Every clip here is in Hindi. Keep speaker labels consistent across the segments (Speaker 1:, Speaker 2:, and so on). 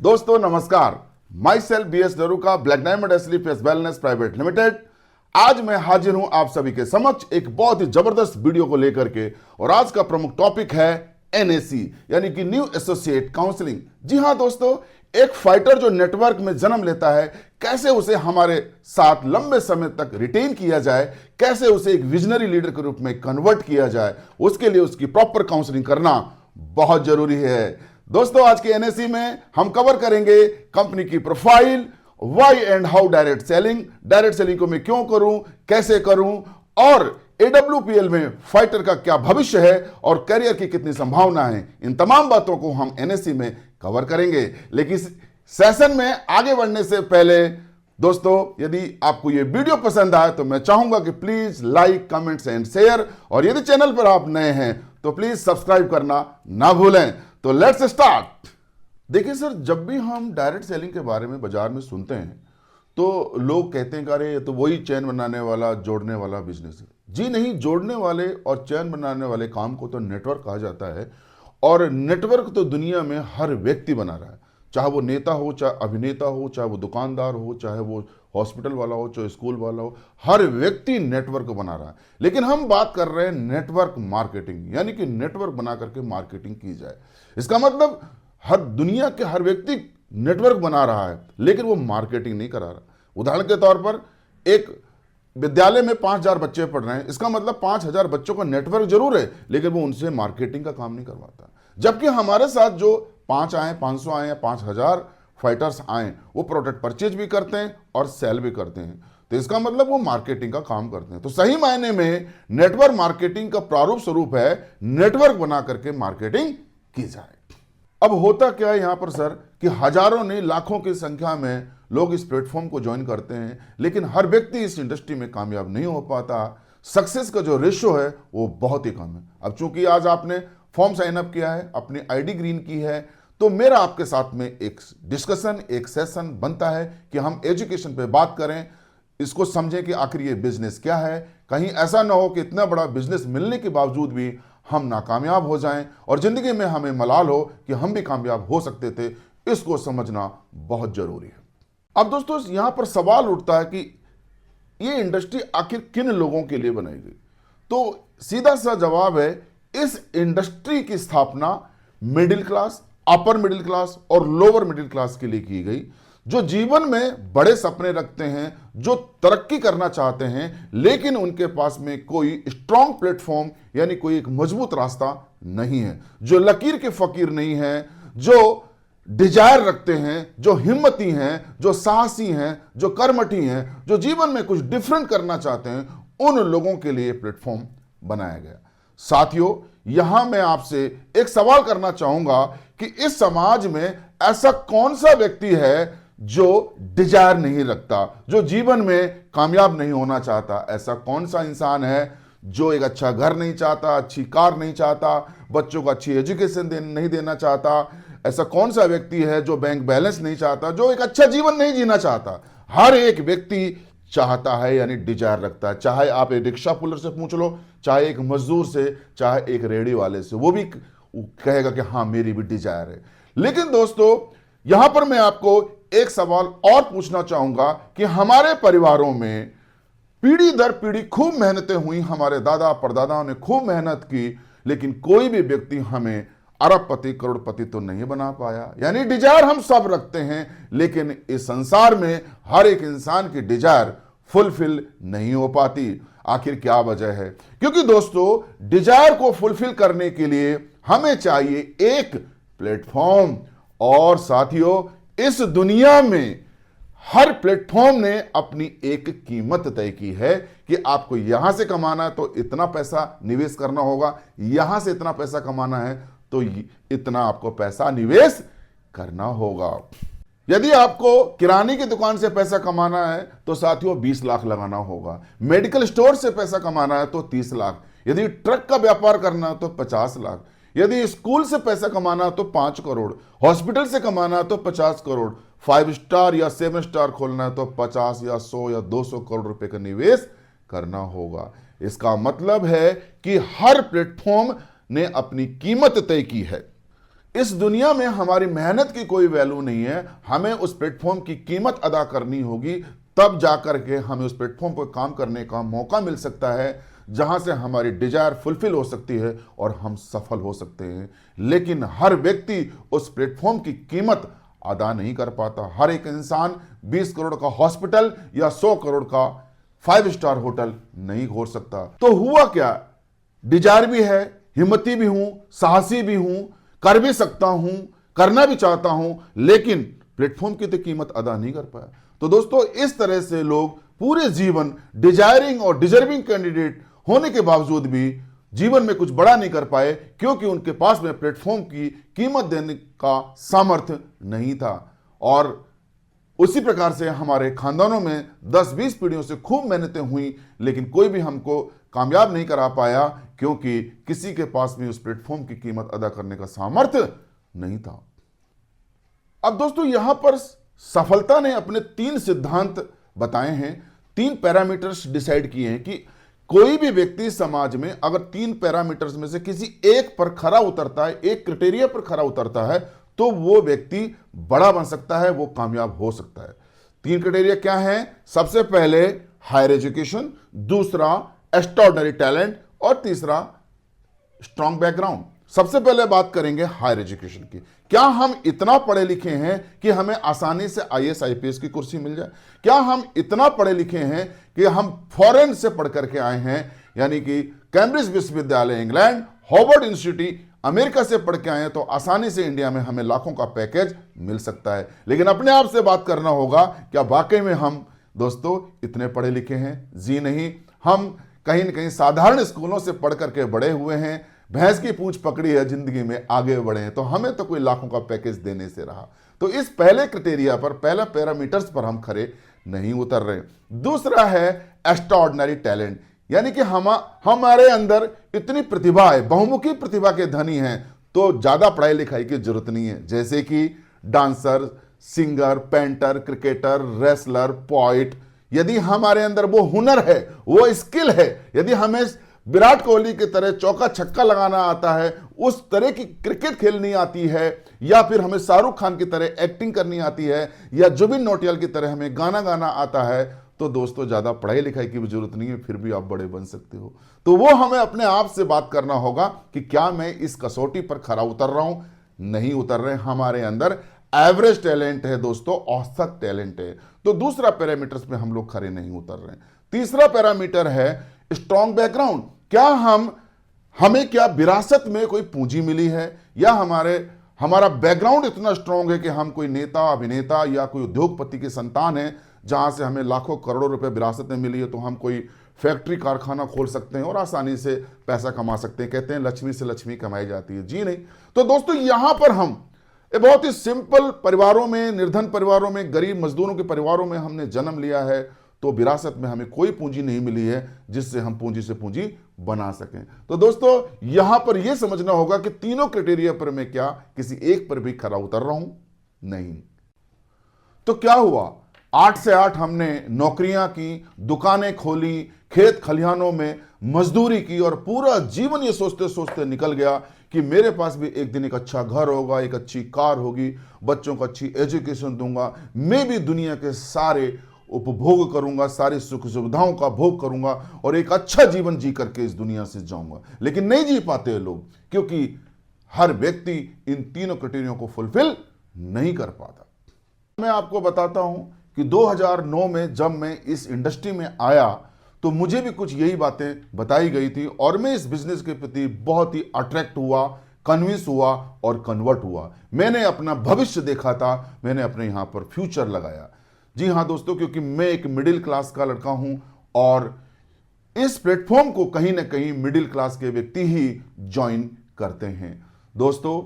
Speaker 1: दोस्तों नमस्कार, my self B S Daruka, black diamond asleep wellness private limited. आज मैं हाजिर हूं आप सभी के समक्ष एक बहुत ही जबरदस्त वीडियो को लेकर के। और आज का प्रमुख टॉपिक है एनएसी यानी कि न्यू एसोसिएट काउंसलिंग। जी हां दोस्तों, एक फाइटर जो नेटवर्क में जन्म लेता है, कैसे उसे हमारे साथ लंबे समय तक रिटेन किया जाए, कैसे उसे एक विजनरी लीडर के रूप में कन्वर्ट किया जाए, उसके लिए उसकी प्रॉपर काउंसलिंग करना बहुत जरूरी है। दोस्तों आज के एनएसी में हम कवर करेंगे कंपनी की profile, why and how direct selling को मैं क्यों करूं, कैसे करूं, और एडब्ल्यूपीएल में फाइटर का क्या भविष्य है और करियर की कितनी संभावना है। इन तमाम बातों को हम एनएसी में कवर करेंगे। लेकिन सेशन में आगे बढ़ने से पहले दोस्तों, यदि आपको यह वीडियो पसंद आए तो मैं चाहूंगा कि please like, comments and share, और यदि चैनल पर आप नए हैं तो प्लीज सब्सक्राइब करना ना भूलें। तो लेट्स स्टार्ट। देखिए सर, जब भी हम डायरेक्ट सेलिंग के बारे में बाजार में सुनते हैं तो लोग कहते हैं कि अरे ये तो वही चैन बनाने वाला, जोड़ने वाला बिजनेस है। जी नहीं, जोड़ने वाले और चैन बनाने वाले काम को तो नेटवर्क कहा जाता है। और नेटवर्क तो दुनिया में हर व्यक्ति बना रहा है, चाहे वो नेता हो, चाहे अभिनेता हो, चाहे वो दुकानदार हो, चाहे वो हॉस्पिटल वाला हो, चाहे स्कूल वाला हो, हर व्यक्ति नेटवर्क बना रहा है। लेकिन हम बात कर रहे हैं नेटवर्क मार्केटिंग, यानी कि नेटवर्क बना करके मार्केटिंग की जाए। इसका मतलब हर दुनिया के हर व्यक्ति नेटवर्क बना रहा है, लेकिन वो मार्केटिंग नहीं करा रहा। उदाहरण के तौर पर एक विद्यालय में 5000 बच्चे पढ़ रहे हैं, इसका मतलब 5000 बच्चों का नेटवर्क जरूर है, लेकिन वो उनसे मार्केटिंग का काम नहीं करवाता। जबकि हमारे साथ जो 5 आए, 500 आए या 5000 फाइटर्स आए, वो प्रोडक्ट परचेज भी करते हैं और सेल भी करते हैं। तो इसका मतलब वो मार्केटिंग का काम करते हैं। तो सही मायने में नेटवर्क मार्केटिंग का प्रारूप स्वरूप है नेटवर्क बना करके मार्केटिंग की जाए। अब होता क्या है यहां पर सर कि हजारों नहीं लाखों की संख्या में लोग इस प्लेटफॉर्म को ज्वाइन करते हैं, लेकिन हर व्यक्ति इस इंडस्ट्री में कामयाब नहीं हो पाता। सक्सेस का जो रेशियो है वो बहुत ही कम है। अब चूंकि आज आपने फॉर्म साइन अप किया है, अपनी आईडी ग्रीन की है, तो मेरा आपके साथ में एक डिस्कशन, एक सेशन बनता है कि हम एजुकेशन पे बात करें, इसको समझें कि आखिर ये बिजनेस क्या है। कहीं ऐसा ना हो कि इतना बड़ा बिजनेस मिलने के बावजूद भी हम नाकामयाब हो जाएं और जिंदगी में हमें मलाल हो कि हम भी कामयाब हो सकते थे। इसको समझना बहुत जरूरी है। अब दोस्तों यहां पर सवाल उठता है कि ये इंडस्ट्री आखिर किन लोगों के लिए बनाई गई। तो सीधा सा जवाब है, इस इंडस्ट्री की स्थापना middle class, upper middle class और लोअर मिडिल क्लास के लिए की गई, जो जीवन में बड़े सपने रखते हैं, जो तरक्की करना चाहते हैं, लेकिन उनके पास में कोई स्ट्रॉन्ग प्लेटफॉर्म यानी कोई एक मजबूत रास्ता नहीं है, जो लकीर के फकीर नहीं है, जो डिजायर रखते हैं, जो हिम्मती हैं, जो साहसी हैं, जो कर्मठी हैं, जो जीवन में कुछ डिफरेंट करना चाहते हैं, उन लोगों के लिए प्लेटफॉर्म बनाया गया। साथियों, यहां मैं आपसे एक सवाल करना चाहूंगा कि इस समाज में ऐसा कौन सा व्यक्ति है जो डिजायर नहीं रखता, जो जीवन में कामयाब नहीं होना चाहता। ऐसा कौन सा इंसान है जो एक अच्छा घर नहीं चाहता, अच्छी कार नहीं चाहता, बच्चों को अच्छी एजुकेशन नहीं देना चाहता। ऐसा कौन सा व्यक्ति है जो बैंक बैलेंस नहीं चाहता, जो एक अच्छा जीवन नहीं जीना चाहता। हर एक व्यक्ति चाहता है, यानी डिजायर रखता है। चाहे आप एक रिक्शा पुलर से पूछ लो, चाहे एक मजदूर से, चाहे एक रेडी वाले से, वो भी कहेगा कि हाँ मेरी भी डिजायर है। लेकिन दोस्तों यहां पर मैं आपको एक सवाल और पूछना चाहूंगा कि हमारे परिवारों में पीढ़ी दर पीढ़ी खूब मेहनतें हुई, हमारे दादा परदादाओं ने खूब मेहनत की, लेकिन कोई भी व्यक्ति हमें अरबपति करोड़पति तो नहीं बना पाया। यानी डिजायर हम सब रखते हैं, लेकिन इस संसार में हर एक इंसान की डिजायर फुलफिल नहीं हो पाती। आखिर क्या वजह है? क्योंकि दोस्तों डिजायर को फुलफिल करने के लिए हमें चाहिए एक प्लेटफॉर्म। और साथियों, इस दुनिया में हर प्लेटफॉर्म ने अपनी एक कीमत तय की है कि आपको यहां से कमाना है तो इतना पैसा निवेश करना होगा, यहां से इतना पैसा कमाना है तो इतना आपको पैसा निवेश करना होगा। यदि आपको किराने की दुकान से पैसा कमाना है तो साथियों 20 लाख लगाना होगा। मेडिकल स्टोर से पैसा कमाना है तो 30 लाख। यदि ट्रक का व्यापार करना है तो 50 लाख। यदि स्कूल से पैसा कमाना है तो 5 करोड़। हॉस्पिटल से कमाना है तो 50 करोड़। 5 स्टार या 7 स्टार खोलना है तो 50 या 100 या 200 करोड़ रुपए का निवेश करना होगा। इसका मतलब है कि हर प्लेटफॉर्म ने अपनी कीमत तय की है। इस दुनिया में हमारी मेहनत की कोई वैल्यू नहीं है, हमें उस प्लेटफॉर्म की कीमत अदा करनी होगी, तब जाकर के हमें उस प्लेटफॉर्म पर काम करने का मौका मिल सकता है, जहां से हमारी डिजायर फुलफिल हो सकती है और हम सफल हो सकते हैं। लेकिन हर व्यक्ति उस प्लेटफॉर्म की कीमत अदा नहीं कर पाता। हर एक इंसान 20 करोड़ का हॉस्पिटल या 100 करोड़ का 5 स्टार होटल नहीं खोल सकता। तो हुआ क्या, डिजायर भी है, हिम्मती भी हूं, साहसी भी हूं, कर भी सकता हूं, करना भी चाहता हूं, लेकिन प्लेटफॉर्म की तो कीमत अदा नहीं कर पाया। तो दोस्तों, इस तरह से लोग पूरे जीवन डिजायरिंग और डिजर्विंग कैंडिडेट होने के बावजूद भी जीवन में कुछ बड़ा नहीं कर पाए, क्योंकि उनके पास में प्लेटफॉर्म की कीमत देने का सामर्थ्य नहीं था। और उसी प्रकार से हमारे खानदानों में 10-20 पीढ़ियों से खूब मेहनतें हुई, लेकिन कोई भी हमको कामयाब नहीं करा पाया, क्योंकि किसी के पास भी उस प्लेटफॉर्म की कीमत अदा करने का सामर्थ्य नहीं था। अब दोस्तों, यहां पर सफलता ने अपने 3 सिद्धांत बताए हैं, 3 पैरामीटर्स डिसाइड किए हैं कि कोई भी व्यक्ति समाज में अगर 3 पैरामीटर्स में से किसी एक पर खरा उतरता है, एक क्राइटेरिया पर खरा उतरता है, तो वो व्यक्ति बड़ा बन सकता है, वो कामयाब हो सकता है। 3 क्राइटेरिया क्या है? सबसे पहले हायर एजुकेशन, दूसरा एक्स्ट्राऑर्डिनरी टैलेंट और तीसरा स्ट्रॉन्ग बैकग्राउंड। सबसे पहले बात करेंगे हायर एजुकेशन की। क्या हम इतना पढ़े लिखे हैं कि हमें आसानी से आईएएस आईपीएस की कुर्सी मिल जाए? क्या हम इतना पढ़े लिखे हैं कि हम फॉरेन से पढ़ करके आए हैं, यानी कि कैम्ब्रिज विश्वविद्यालय इंग्लैंड, हार्वर्ड यूनिवर्सिटी अमेरिका से पढ़ के आए हैं, तो आसानी से इंडिया में हमें लाखों का पैकेज मिल सकता है? लेकिन अपने आप से बात करना होगा, क्या वाकई में हम दोस्तों इतने पढ़े लिखे हैं? जी नहीं। हम कहीं न कहीं साधारण स्कूलों से पढ़ करके बड़े हुए हैं, भैंस की पूंछ पकड़ी है, जिंदगी में आगे बढ़े हैं, तो हमें तो कोई लाखों का पैकेज देने से रहा। तो इस पहले क्राइटेरिया पर, पहला पैरामीटर्स पर हम खरे नहीं उतर रहे। दूसरा है एक्स्ट्राऑर्डिनरी टैलेंट, यानी कि हमारे अंदर इतनी प्रतिभा है, बहुमुखी प्रतिभा के धनी हैं, तो ज्यादा पढ़ाई लिखाई की जरूरत नहीं है। जैसे कि dancer, singer, painter, cricketer, wrestler, poet, यदि हमारे अंदर वो हुनर है, वो स्किल है, यदि हमें विराट कोहली की तरह चौका छक्का लगाना आता है, उस तरह की क्रिकेट खेलनी आती है, या फिर हमें शाहरुख खान की तरह एक्टिंग करनी आती है, या जुबिन नौटियाल की तरह हमें गाना गाना आता है, तो दोस्तों ज्यादा पढ़ाई लिखाई की भी जरूरत नहीं है, फिर भी आप बड़े बन सकते हो। तो वो हमें अपने आप से बात करना होगा कि क्या मैं इस कसौटी पर खरा उतर रहा हूं? नहीं उतर रहे। हमारे अंदर एवरेज टैलेंट है दोस्तों, औसत टैलेंट है। तो दूसरा पैरामीटर्स पे हम लोग खरे नहीं उतर रहे। तीसरा पैरामीटर है स्ट्रॉन्ग बैकग्राउंड। क्या हमें क्या विरासत में कोई पूंजी मिली है, या हमारा बैकग्राउंड इतना स्ट्रांग है कि हम कोई नेता, अभिनेता या कोई उद्योगपति की संतान है, जहां से हमें लाखों करोड़ों रुपए विरासत में मिली है, तो हम कोई फैक्ट्री कारखाना खोल सकते हैं और आसानी से पैसा कमा सकते हैं। कहते हैं लक्ष्मी से लक्ष्मी कमाई जाती है। जी नहीं। तो दोस्तों, यहां पर हम बहुत ही सिंपल परिवारों में, निर्धन परिवारों में, गरीब मजदूरों के परिवारों में हमने जन्म लिया है, तो विरासत में हमें कोई पूंजी नहीं मिली है जिससे हम पूंजी से पूंजी बना सकें। तो दोस्तों, यहां पर यह समझना होगा कि तीनों क्राइटेरिया पर मैं क्या किसी एक पर भी खरा उतर रहा हूं? नहीं। तो क्या हुआ? 8 से 8 हमने नौकरियां की, दुकानें खोली, खेत खलिहानों में मजदूरी की, और पूरा जीवन ये सोचते सोचते निकल गया कि मेरे पास भी एक दिन एक अच्छा घर होगा, एक अच्छी कार होगी, बच्चों को अच्छी एजुकेशन दूंगा, मैं भी दुनिया के सारे उपभोग करूंगा, सारी सुख सुविधाओं का भोग करूंगा और एक अच्छा जीवन जी करके इस दुनिया से जाऊंगा। लेकिन नहीं जी पाते हैं लोग, क्योंकि हर व्यक्ति इन तीनों क्राइटेरिया को फुलफिल नहीं कर पाता। मैं आपको बताता हूं कि 2009 में जब मैं इस इंडस्ट्री में आया, तो मुझे भी कुछ यही बातें बताई गई थी, और मैं इस बिजनेस के प्रति बहुत ही अट्रैक्ट हुआ, कन्विंस हुआ और कन्वर्ट हुआ। मैंने अपना भविष्य देखा था, मैंने अपने यहां पर फ्यूचर लगाया। जी हां दोस्तों, क्योंकि मैं एक मिडिल क्लास का लड़का हूं, और इस प्लेटफॉर्म को कहीं ना कहीं मिडिल क्लास के व्यक्ति ही ज्वाइन करते हैं दोस्तों।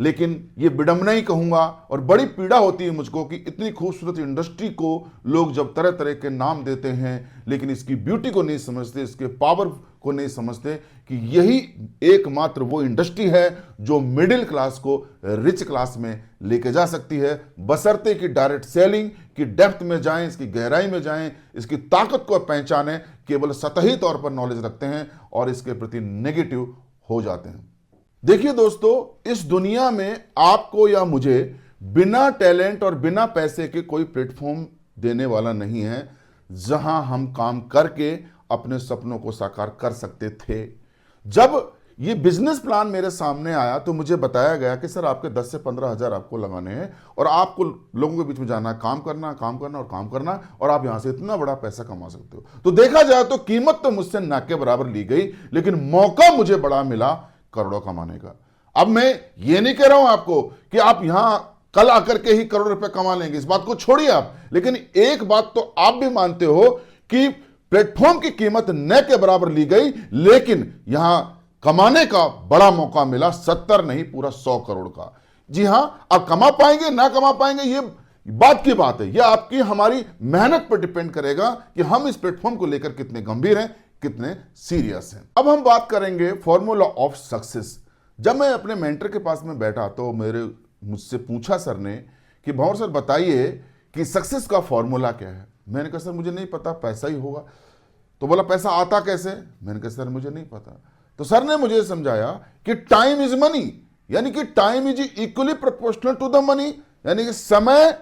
Speaker 1: लेकिन ये विडंबना ही कहूंगा, और बड़ी पीड़ा होती है मुझको कि इतनी खूबसूरत इंडस्ट्री को लोग जब तरह तरह के नाम देते हैं, लेकिन इसकी ब्यूटी को नहीं समझते, इसके पावर को नहीं समझते कि यही एकमात्र वो इंडस्ट्री है जो मिडिल क्लास को रिच क्लास में लेके जा सकती है, बशर्ते कि डायरेक्ट सेलिंग की डेप्थ में जाएं, इसकी गहराई में जाएं, इसकी ताकत को पहचानें। केवल सतही तौर पर नॉलेज रखते हैं और इसके प्रति नेगेटिव हो जाते हैं। देखिए दोस्तों, इस दुनिया में आपको या मुझे बिना टैलेंट और बिना पैसे के कोई प्लेटफॉर्म देने वाला नहीं है जहां हम काम करके अपने सपनों को साकार कर सकते थे। जब ये बिजनेस प्लान मेरे सामने आया तो मुझे बताया गया कि सर आपके 10 से 15 हजार आपको लगाने हैं और आपको लोगों के बीच में जाना, काम करना, काम करना और काम करना, और आप यहां से इतना बड़ा पैसा कमा सकते हो। तो देखा जाए तो कीमत तो मुझसे ना के बराबर ली गई, लेकिन मौका मुझे बड़ा मिला करोड़ों कमाने का। अब मैं ये नहीं कह रहा हूं आपको कि आप यहां कल आकर के ही करोड़ रुपए कमा लेंगे, इस बात को छोड़िए आप, लेकिन एक बात तो आप भी मानते हो कि प्लेटफॉर्म की कीमत न के बराबर ली गई, लेकिन यहां कमाने का बड़ा मौका मिला, 70 नहीं पूरा 100 करोड़ का। जी हां, आप कमा पाएंगे ना कमा पाएंगे ये बात की बात है, यह आपकी हमारी मेहनत पर डिपेंड करेगा कि हम इस प्लेटफॉर्म को लेकर कितने गंभीर हैं, कितने सीरियस हैं। अब हम बात करेंगे फॉर्मूला ऑफ सक्सेस। जब मैं अपने मेंटर के पास में बैठा तो मुझसे पूछा सर ने कि भंवर सर बताइए कि सक्सेस का फॉर्मूला क्या है। मैंने कहा सर मुझे नहीं पता, पैसा ही होगा। तो बोला पैसा आता कैसे? मैंने कहा सर मुझे नहीं पता। तो सर ने मुझे समझाया कि टाइम इज मनी, यानी कि time is equally proportional to the money, यानी कि समय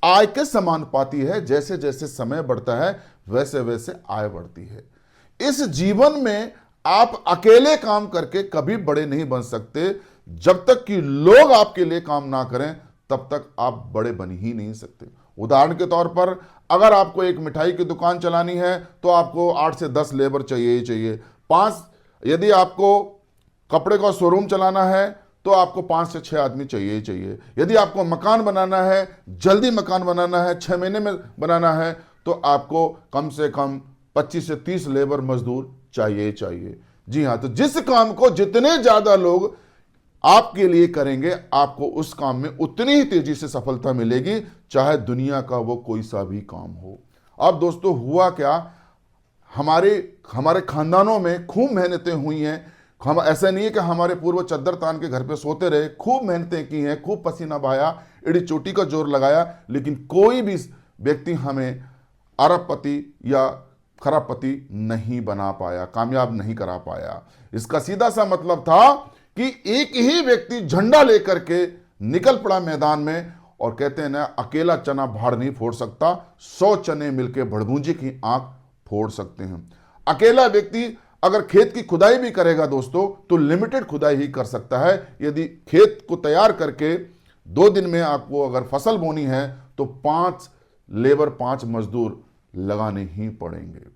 Speaker 1: आय के समानुपाती है। जैसे जैसे समय बढ़ता है वैसे वैसे आय बढ़ती है। इस जीवन में आप अकेले काम करके कभी बड़े नहीं बन सकते। जब तक कि लोग आपके लिए काम ना करें तब तक आप बड़े बन ही नहीं सकते। उदाहरण के तौर पर अगर आपको एक मिठाई की दुकान चलानी है तो आपको 8 से 10 लेबर चाहिए ही चाहिए। 5 यदि आपको कपड़े का शोरूम चलाना है तो आपको 5 से 6 आदमी चाहिए ही चाहिए। यदि आपको मकान बनाना है, जल्दी मकान बनाना है, 6 महीने में बनाना है, तो आपको कम से कम 25 से 30 लेबर मजदूर चाहिए ही चाहिए। जी हां, तो जिस काम को जितने ज्यादा लोग आपके लिए करेंगे आपको उस काम में उतनी ही तेजी से सफलता मिलेगी, चाहे दुनिया का वो कोई सा भी काम हो। अब दोस्तों हुआ क्या, हमारे खानदानों में खूब मेहनतें हुई हैं। हम ऐसा नहीं है कि हमारे पूर्व चद्दर तान के घर पे सोते रहे, खूब मेहनतें की हैं, खूब पसीना बहाया, एड़ी चोटी का जोर लगाया, लेकिन कोई भी व्यक्ति हमें अरबपति या खरबपति नहीं बना पाया, कामयाब नहीं करा पाया। इसका सीधा सा मतलब था कि एक ही व्यक्ति झंडा लेकर के निकल पड़ा मैदान में, और कहते हैं ना अकेला चना भाड़ नहीं फोड़ सकता, 100 चने मिलकर भड़भूंजी की आंख फोड़ सकते हैं। अकेला व्यक्ति अगर खेत की खुदाई भी करेगा दोस्तों तो लिमिटेड खुदाई ही कर सकता है। यदि खेत को तैयार करके 2 दिन में आपको अगर फसल बोनी है तो 5 लेबर 5 मजदूर लगाने ही पड़ेंगे।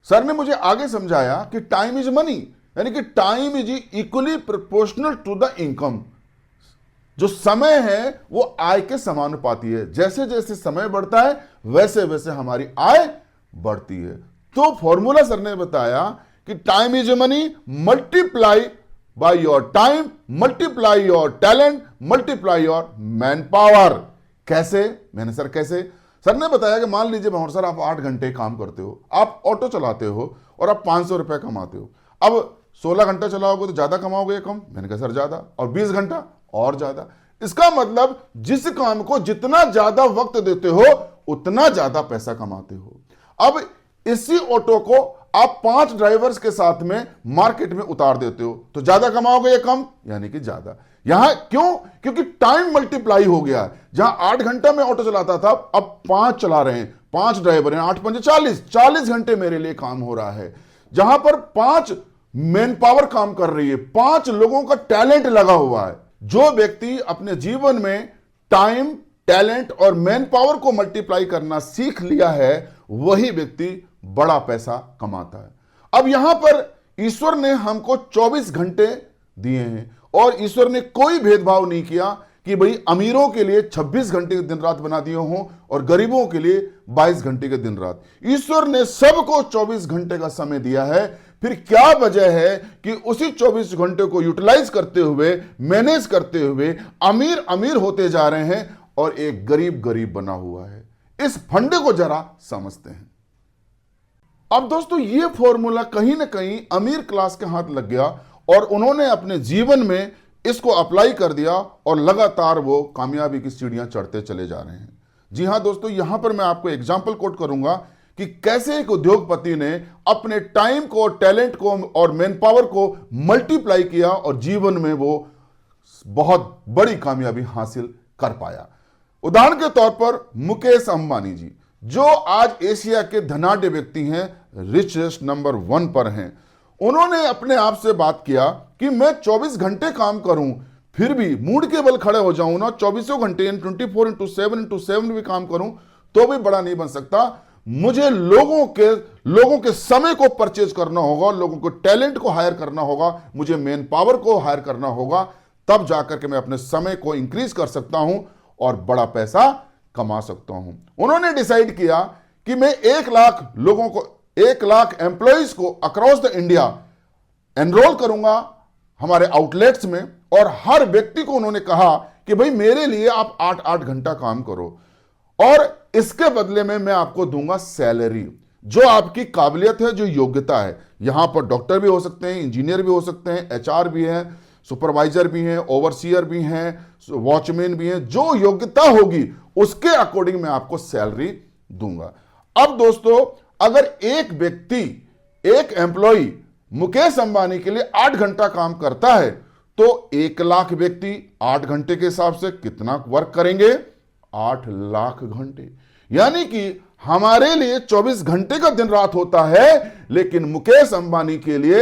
Speaker 1: सर ने मुझे आगे समझाया कि टाइम इज मनी, यानी कि time is equally proportional to the income. जो समय है वो आय के समानुपाती है। जैसे जैसे समय बढ़ता है वैसे वैसे हमारी आय बढ़ती है। तो फॉर्मूला सर ने बताया कि time is money, multiply by your time, multiply your talent, multiply your man power. कैसे? मैंने सर कैसे? सर ने बताया कि मान लीजिए भंवर सर आप 8 घंटे काम करते हो, आप ऑटो चलाते हो और आप 500 रुपए कमाते हो। अब 16 घंटा चलाओगे तो ज्यादा कमाओगे या कम? मैंने कहा सर ज्यादा। और 20 घंटा और ज्यादा। इसका मतलब जिस काम को जितना ज्यादा वक्त देते हो उतना ज्यादा पैसा कमाते हो। अब इसी ऑटो को आप 5 ड्राइवर्स के साथ में मार्केट में उतार देते हो तो ज्यादा कमाओगे या कम? यानी कि ज्यादा। यहां क्यों? क्योंकि टाइम मल्टीप्लाई हो गया। जहां 8 घंटा में ऑटो चलाता था अब 5 चला रहे हैं, 5 ड्राइवर हैं, 8 5 40 घंटे मेरे लिए काम हो रहा है। जहां पर 5 मैन पावर काम कर रही है, 5 लोगों का टैलेंट लगा हुआ है। जो व्यक्ति अपने जीवन में टाइम, टैलेंट और मैन पावर को मल्टीप्लाई करना सीख लिया है वही व्यक्ति बड़ा पैसा कमाता है। अब यहां पर ईश्वर ने हमको 24 घंटे दिए हैं और ईश्वर ने कोई भेदभाव नहीं किया कि भाई अमीरों के लिए 26 घंटे के दिन रात बना दिए हों और गरीबों के लिए 22 घंटे के दिन रात। ईश्वर ने सबको 24 घंटे का समय दिया है। फिर क्या वजह है कि उसी 24 घंटे को यूटिलाइज करते हुए, मैनेज करते हुए अमीर अमीर होते जा रहे हैं और एक गरीब गरीब बना हुआ है। इस फंडे को जरा समझते हैं। अब दोस्तों ये फॉर्मूला कहीं ना कहीं अमीर क्लास के हाथ लग गया और उन्होंने अपने जीवन में इसको अप्लाई कर दिया और लगातार वो कामयाबी की सीढ़ियां चढ़ते चले जा रहे हैं। जी हां दोस्तों, यहां पर मैं आपको एग्जाम्पल कोट करूंगा कि कैसे एक उद्योगपति ने अपने टाइम को, टैलेंट को और मैन पावर को मल्टीप्लाई किया और जीवन में वो बहुत बड़ी कामयाबी हासिल कर पाया। उदाहरण के तौर पर मुकेश अंबानी जी, जो आज एशिया के धनाढ्य व्यक्ति हैं, रिचेस्ट नंबर 1 पर हैं। उन्होंने अपने आप से बात किया कि मैं 24 घंटे काम करूं, फिर भी मूड के बल खड़े हो जाऊं ना, 24 घंटे 24x7 भी काम करूं तो भी बड़ा नहीं बन सकता। मुझे लोगों के समय को परचेज करना होगा, लोगों के टैलेंट को हायर करना होगा, मुझे मैन पावर को हायर करना होगा, तब जाकर के मैं अपने समय को इंक्रीज कर सकता हूं और बड़ा पैसा कमा सकता हूं। उन्होंने डिसाइड किया कि मैं 1 लाख लोगों को, 1 लाख एम्प्लॉइज को अक्रॉस द इंडिया एनरोल करूंगा हमारे आउटलेट्स में, और हर व्यक्ति को उन्होंने कहा कि भाई मेरे लिए आप 8-8 घंटा काम करो और इसके बदले में मैं आपको दूंगा सैलरी, जो आपकी काबिलियत है, जो योग्यता है। यहां पर डॉक्टर भी हो सकते हैं, इंजीनियर भी हो सकते हैं, एचआर भी हैं, सुपरवाइजर भी हैं, ओवरसीयर भी हैं, वॉचमैन भी हैं। जो योग्यता होगी उसके अकॉर्डिंग मैं आपको सैलरी दूंगा। अब दोस्तों, अगर एक व्यक्ति, एक एम्प्लॉय मुकेश अंबानी के लिए 8 घंटा काम करता है तो 1 लाख व्यक्ति 8 घंटे के हिसाब से कितना वर्क करेंगे? 8 लाख घंटे। यानी कि हमारे लिए 24 घंटे का दिन रात होता है, लेकिन मुकेश अंबानी के लिए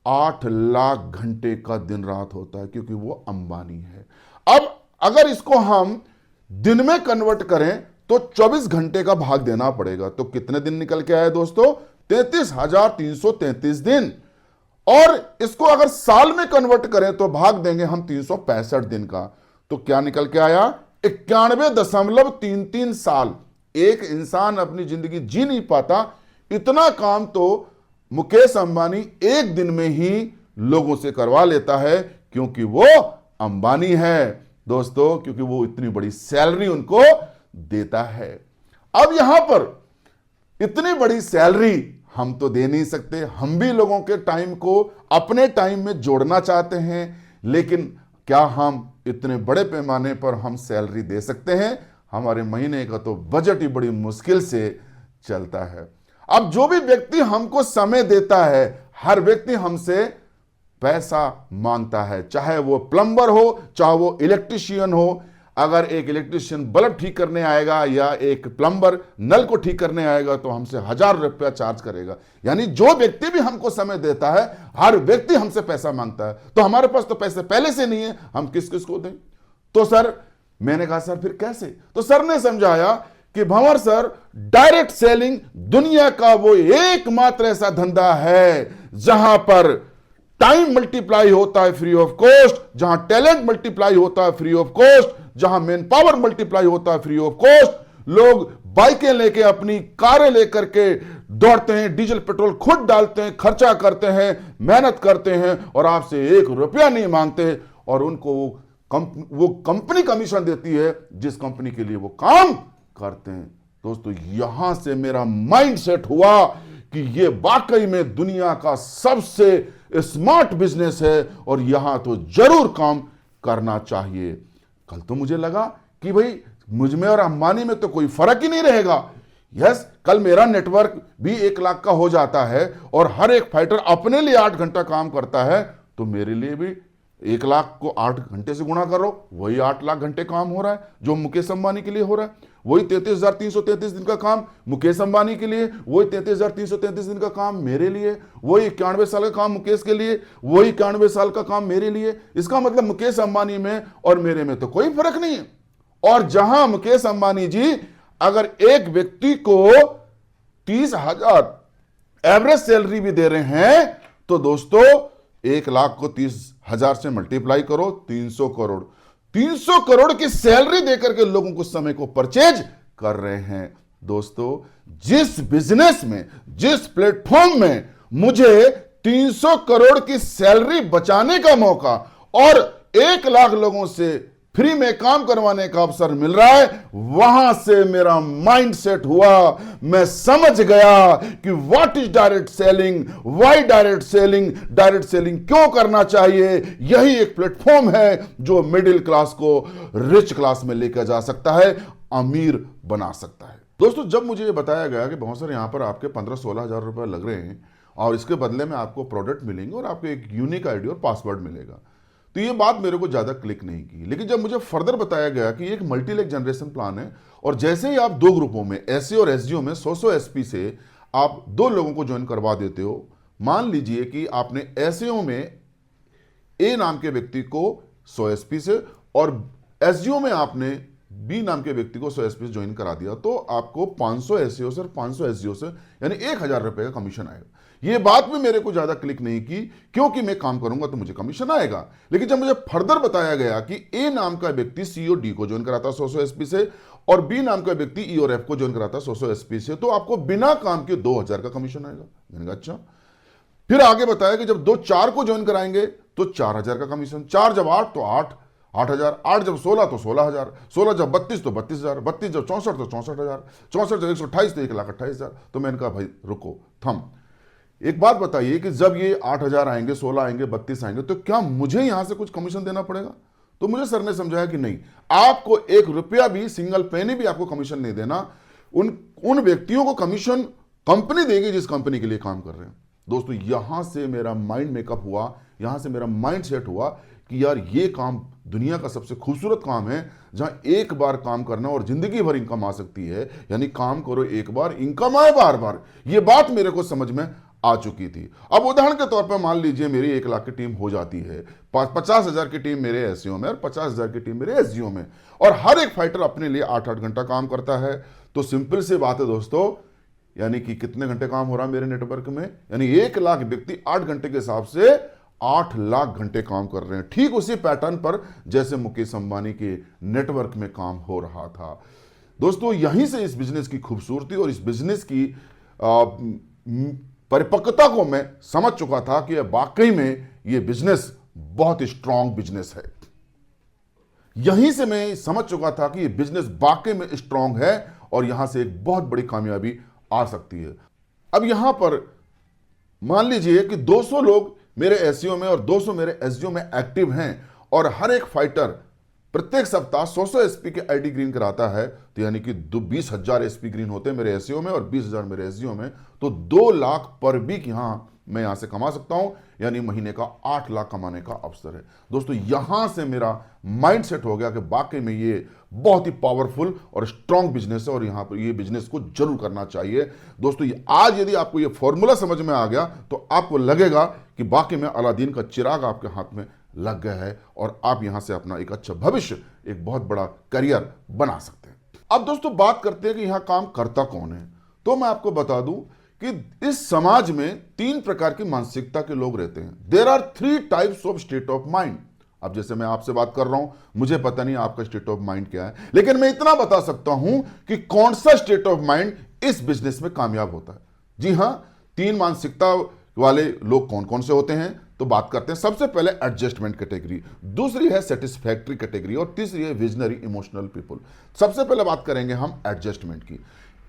Speaker 1: 8 लाख घंटे का दिन रात होता है, क्योंकि वो अंबानी है। अब अगर इसको हम दिन में कन्वर्ट करें तो 24 घंटे का भाग देना पड़ेगा। तो कितने दिन निकल के आए दोस्तों? 33,333 दिन। और इसको अगर साल में कन्वर्ट करें तो भाग देंगे हम 365 दिन का। तो क्या निकल के आया? 91.33 साल। एक इंसान अपनी जिंदगी जी नहीं पाता, इतना काम तो मुकेश अंबानी एक दिन में ही लोगों से करवा लेता है, क्योंकि वो अंबानी है दोस्तों, क्योंकि वो इतनी बड़ी सैलरी उनको देता है। अब यहां पर इतनी बड़ी सैलरी हम तो दे नहीं सकते, हम भी लोगों के टाइम को अपने टाइम में जोड़ना चाहते हैं, लेकिन क्या हम इतने बड़े पैमाने पर हम सैलरी दे सकते हैं? हमारे महीने का तो बजट ही बड़ी मुश्किल से चलता है। अब जो भी व्यक्ति हमको समय देता है, हर व्यक्ति हमसे पैसा मांगता है, चाहे वो प्लम्बर हो, चाहे वो इलेक्ट्रिशियन हो। अगर एक इलेक्ट्रिशियन बल्ब ठीक करने आएगा या एक प्लम्बर नल को ठीक करने आएगा तो हमसे 1000 रुपया चार्ज करेगा। यानी जो व्यक्ति भी हमको समय देता है, हर व्यक्ति हमसे पैसा मांगता है। तो हमारे पास तो पैसे पहले से नहीं है, हम किस किस को दें? तो सर, मैंने कहा सर फिर कैसे? तो सर ने समझाया कि भंवर सर, डायरेक्ट सेलिंग दुनिया का वो एकमात्र ऐसा धंधा है जहां पर टाइम मल्टीप्लाई होता है फ्री ऑफ कॉस्ट, जहां टैलेंट मल्टीप्लाई होता है फ्री ऑफ कॉस्ट, जहां मैन पावर मल्टीप्लाई होता है फ्री ऑफ कॉस्ट। लोग बाइकें लेके, अपनी कारें लेकर के दौड़ते हैं, डीजल पेट्रोल खुद डालते हैं, खर्चा करते हैं, मेहनत करते हैं और आपसे 1 रुपया नहीं मांगते, और उनको वो कंपनी कमीशन देती है जिस कंपनी के लिए वो काम करते हैं। दोस्तों, यहां से मेरा माइंड सेट हुआ कि ये वाकई में दुनिया का सबसे स्मार्ट बिजनेस है और यहां तो जरूर काम करना चाहिए। कल तो मुझे लगा कि भाई मुझ में और अंबानी में तो कोई फर्क ही नहीं रहेगा। यस, कल मेरा नेटवर्क भी 1 लाख का हो जाता है और हर एक फाइटर अपने लिए 8 घंटा काम करता है, तो मेरे लिए भी 1 लाख को 8 घंटे से गुणा करो, वही 8 लाख घंटे काम हो रहा है जो मुकेश अंबानी के लिए हो रहा है। वही 33,333 दिन का काम मुकेश अंबानी के लिए, वही 33,333 दिन का काम मेरे लिए, वही 91 साल का काम मुकेश के लिए, वही 91 साल का काम मेरे लिए। इसका मतलब मुकेश अंबानी में और मेरे में तो कोई फर्क नहीं है। और जहां मुकेश अंबानी जी अगर एक व्यक्ति को 30,000 एवरेज सैलरी भी दे रहे हैं, तो दोस्तों 1 लाख को 30,000 से मल्टीप्लाई करो, 300 करोड़। 300 करोड़ की सैलरी देकर के लोगों को समय को परचेज कर रहे हैं। दोस्तों, जिस बिजनेस में, जिस प्लेटफॉर्म में मुझे 300 करोड़ की सैलरी बचाने का मौका और 1 लाख लोगों से फ्री में काम करवाने का अवसर मिल रहा है, वहां से मेरा माइंड सेट हुआ। मैं समझ गया कि what is direct selling, why direct selling, direct selling क्यों करना चाहिए। यही एक प्लेटफॉर्म है जो मिडिल क्लास को रिच क्लास में लेकर जा सकता है, अमीर बना सकता है। दोस्तों जब मुझे ये बताया गया कि बहुत सारे यहाँ पर आपके 15-16 हज़ार रुपये लग रहे हैं और इसके बदले में आपको प्रोडक्ट मिलेंगे और आपको एक यूनिक आईडी और पासवर्ड मिलेगा, तो ये बात मेरे को ज़्यादा क्लिक नहीं की। लेकिन जब मुझे फर्दर बताया गया कि एक मल्टी लेग जनरेशन प्लान है और जैसे ही आप दो ग्रुपों में एसए और एसजीओ में 100 एसपी से आप दो लोगों को ज्वाइन करवा देते हो, मान लीजिए कि आपने एसएओ में ए नाम के व्यक्ति को 100 एसपी से और एसजीओ में आपने बी नाम के व्यक्ति को 100 एसपी से ज्वाइन करा दिया, तो आपको 500 एसईओ से और 500 एसजीओ से यानी 1000 रुपए का कमीशन आएगा। ये बात भी मेरे को ज्यादा क्लिक नहीं की, क्योंकि मैं काम करूंगा तो मुझे कमीशन आएगा। लेकिन जब मुझे फर्दर बताया गया कि ए नाम का व्यक्ति सी और डी को ज्वाइन कराता 100 एसपी से और बी नाम का व्यक्ति ई और एफ को ज्वाइन कराता 100 एसपी से, तो आपको बिना काम के 2000 का कमीशन आएगा। मैंने कहा अच्छा। फिर आगे बताया कि जब 2-4 को ज्वाइन कराएंगे तो 4000 का कमीशन, 4 जब 8 तो 8,000, 8 जब 16 तो 16,000, 16 जब 32 तो 32,000, 32 जब 64 तो 64,000, 64 जब 128 तो 1,28,000। तो मैंने कहा भाई रुको, थम, एक बात बताइए कि जब ये 8,000 आएंगे, 16 आएंगे, 32 आएंगे, तो क्या मुझे यहां से कुछ कमीशन देना पड़ेगा? तो मुझे सर ने समझाया कि नहीं, आपको 1 रुपया भी, सिंगल पेनी भी आपको कमीशन नहीं देना। उन व्यक्तियों को कमीशन कंपनी देगी जिस कंपनी के लिए काम कर रहे हैं। दोस्तों यहां से मेरा माइंड मेकअप हुआ, यहां से मेरा माइंड सेट हुआ कि यार ये काम दुनिया का सबसे खूबसूरत काम है, जहां एक बार काम करना और जिंदगी भर इनकम आ सकती है। यानी काम करो एक बार, इनकम आए बार बार। ये बात मेरे को समझ में आ चुकी थी। अब उदाहरण के तौर पर मान लीजिए मेरी 1 लाख की टीम हो जाती है, 50,000 की टीम मेरे एसईओ में और 50,000 की टीम मेरे एसजीओ में, और हर एक फाइटर अपने लिए 8-8 घंटा काम करता है। तो सिंपल सी बात है दोस्तों, यानी कि कितने घंटे काम हो रहा है मेरे नेटवर्क में, यानी 1 लाख व्यक्ति 8 घंटे के हिसाब से 8 लाख घंटे काम कर रहे हैं। ठीक उसी पैटर्न पर जैसे मुकेश अंबानी के नेटवर्क में काम हो रहा था। दोस्तों यहीं से इस बिजनेस की खूबसूरती और इस बिजनेस की परिपक्वता को मैं समझ चुका था कि वाकई में ये बिजनेस बहुत स्ट्रांग बिजनेस है। यहीं से मैं समझ चुका था कि ये बिजनेस वाकई में स्ट्रांग है और यहां से एक बहुत बड़ी कामयाबी आ सकती है। अब यहां पर मान लीजिए कि 200 लोग मेरे एसईओ में और 200 मेरे एसजीओ में एक्टिव हैं और हर एक फाइटर प्रत्येक सप्ताह 100 एसपी के आईडी ग्रीन कराता है, तो यानी कि 20,000 एसपी ग्रीन होते हैं मेरे एसईओ में और 20,000 मेरे एसजीओ में, तो 2 लाख पर वीक मैं यहां से कमा सकता हूं, यानी महीने का 8 लाख कमाने का अवसर है। दोस्तों यहां से मेरा माइंड सेट हो गया कि वाकई में ये बहुत ही पावरफुल और स्ट्रांग बिजनेस है और यहां पर ये बिजनेस को जरूर करना चाहिए। दोस्तों आज यदि आपको ये फॉर्मूला समझ में आ गया तो आपको लगेगा कि वाकई में अलादीन का चिराग आपके हाथ में लग गया है और आप यहां से अपना एक अच्छा भविष्य, एक बहुत बड़ा करियर बना सकते हैं। अब दोस्तों बात करते हैं कि यहां काम करता कौन है। तो मैं आपको बता दूं कि इस समाज में 3 प्रकार की मानसिकता के लोग रहते हैं। There are 3 types of state of mind. अब जैसे मैं आपसे बात कर रहा हूं, मुझे पता नहीं आपका स्टेट ऑफ माइंड क्या है, लेकिन मैं इतना बता सकता हूं कि कौन सा स्टेट ऑफ माइंड इस बिजनेस में कामयाब होता है। जी हां, 3 मानसिकता वाले लोग कौन कौन से होते हैं, तो बात करते हैं। सबसे पहले एडजस्टमेंट कैटेगरी, दूसरी है सेटिस्फैक्टरी कैटेगरी और तीसरी है विजनरी इमोशनल पीपल। सबसे पहले बात करेंगे हम एडजस्टमेंट की।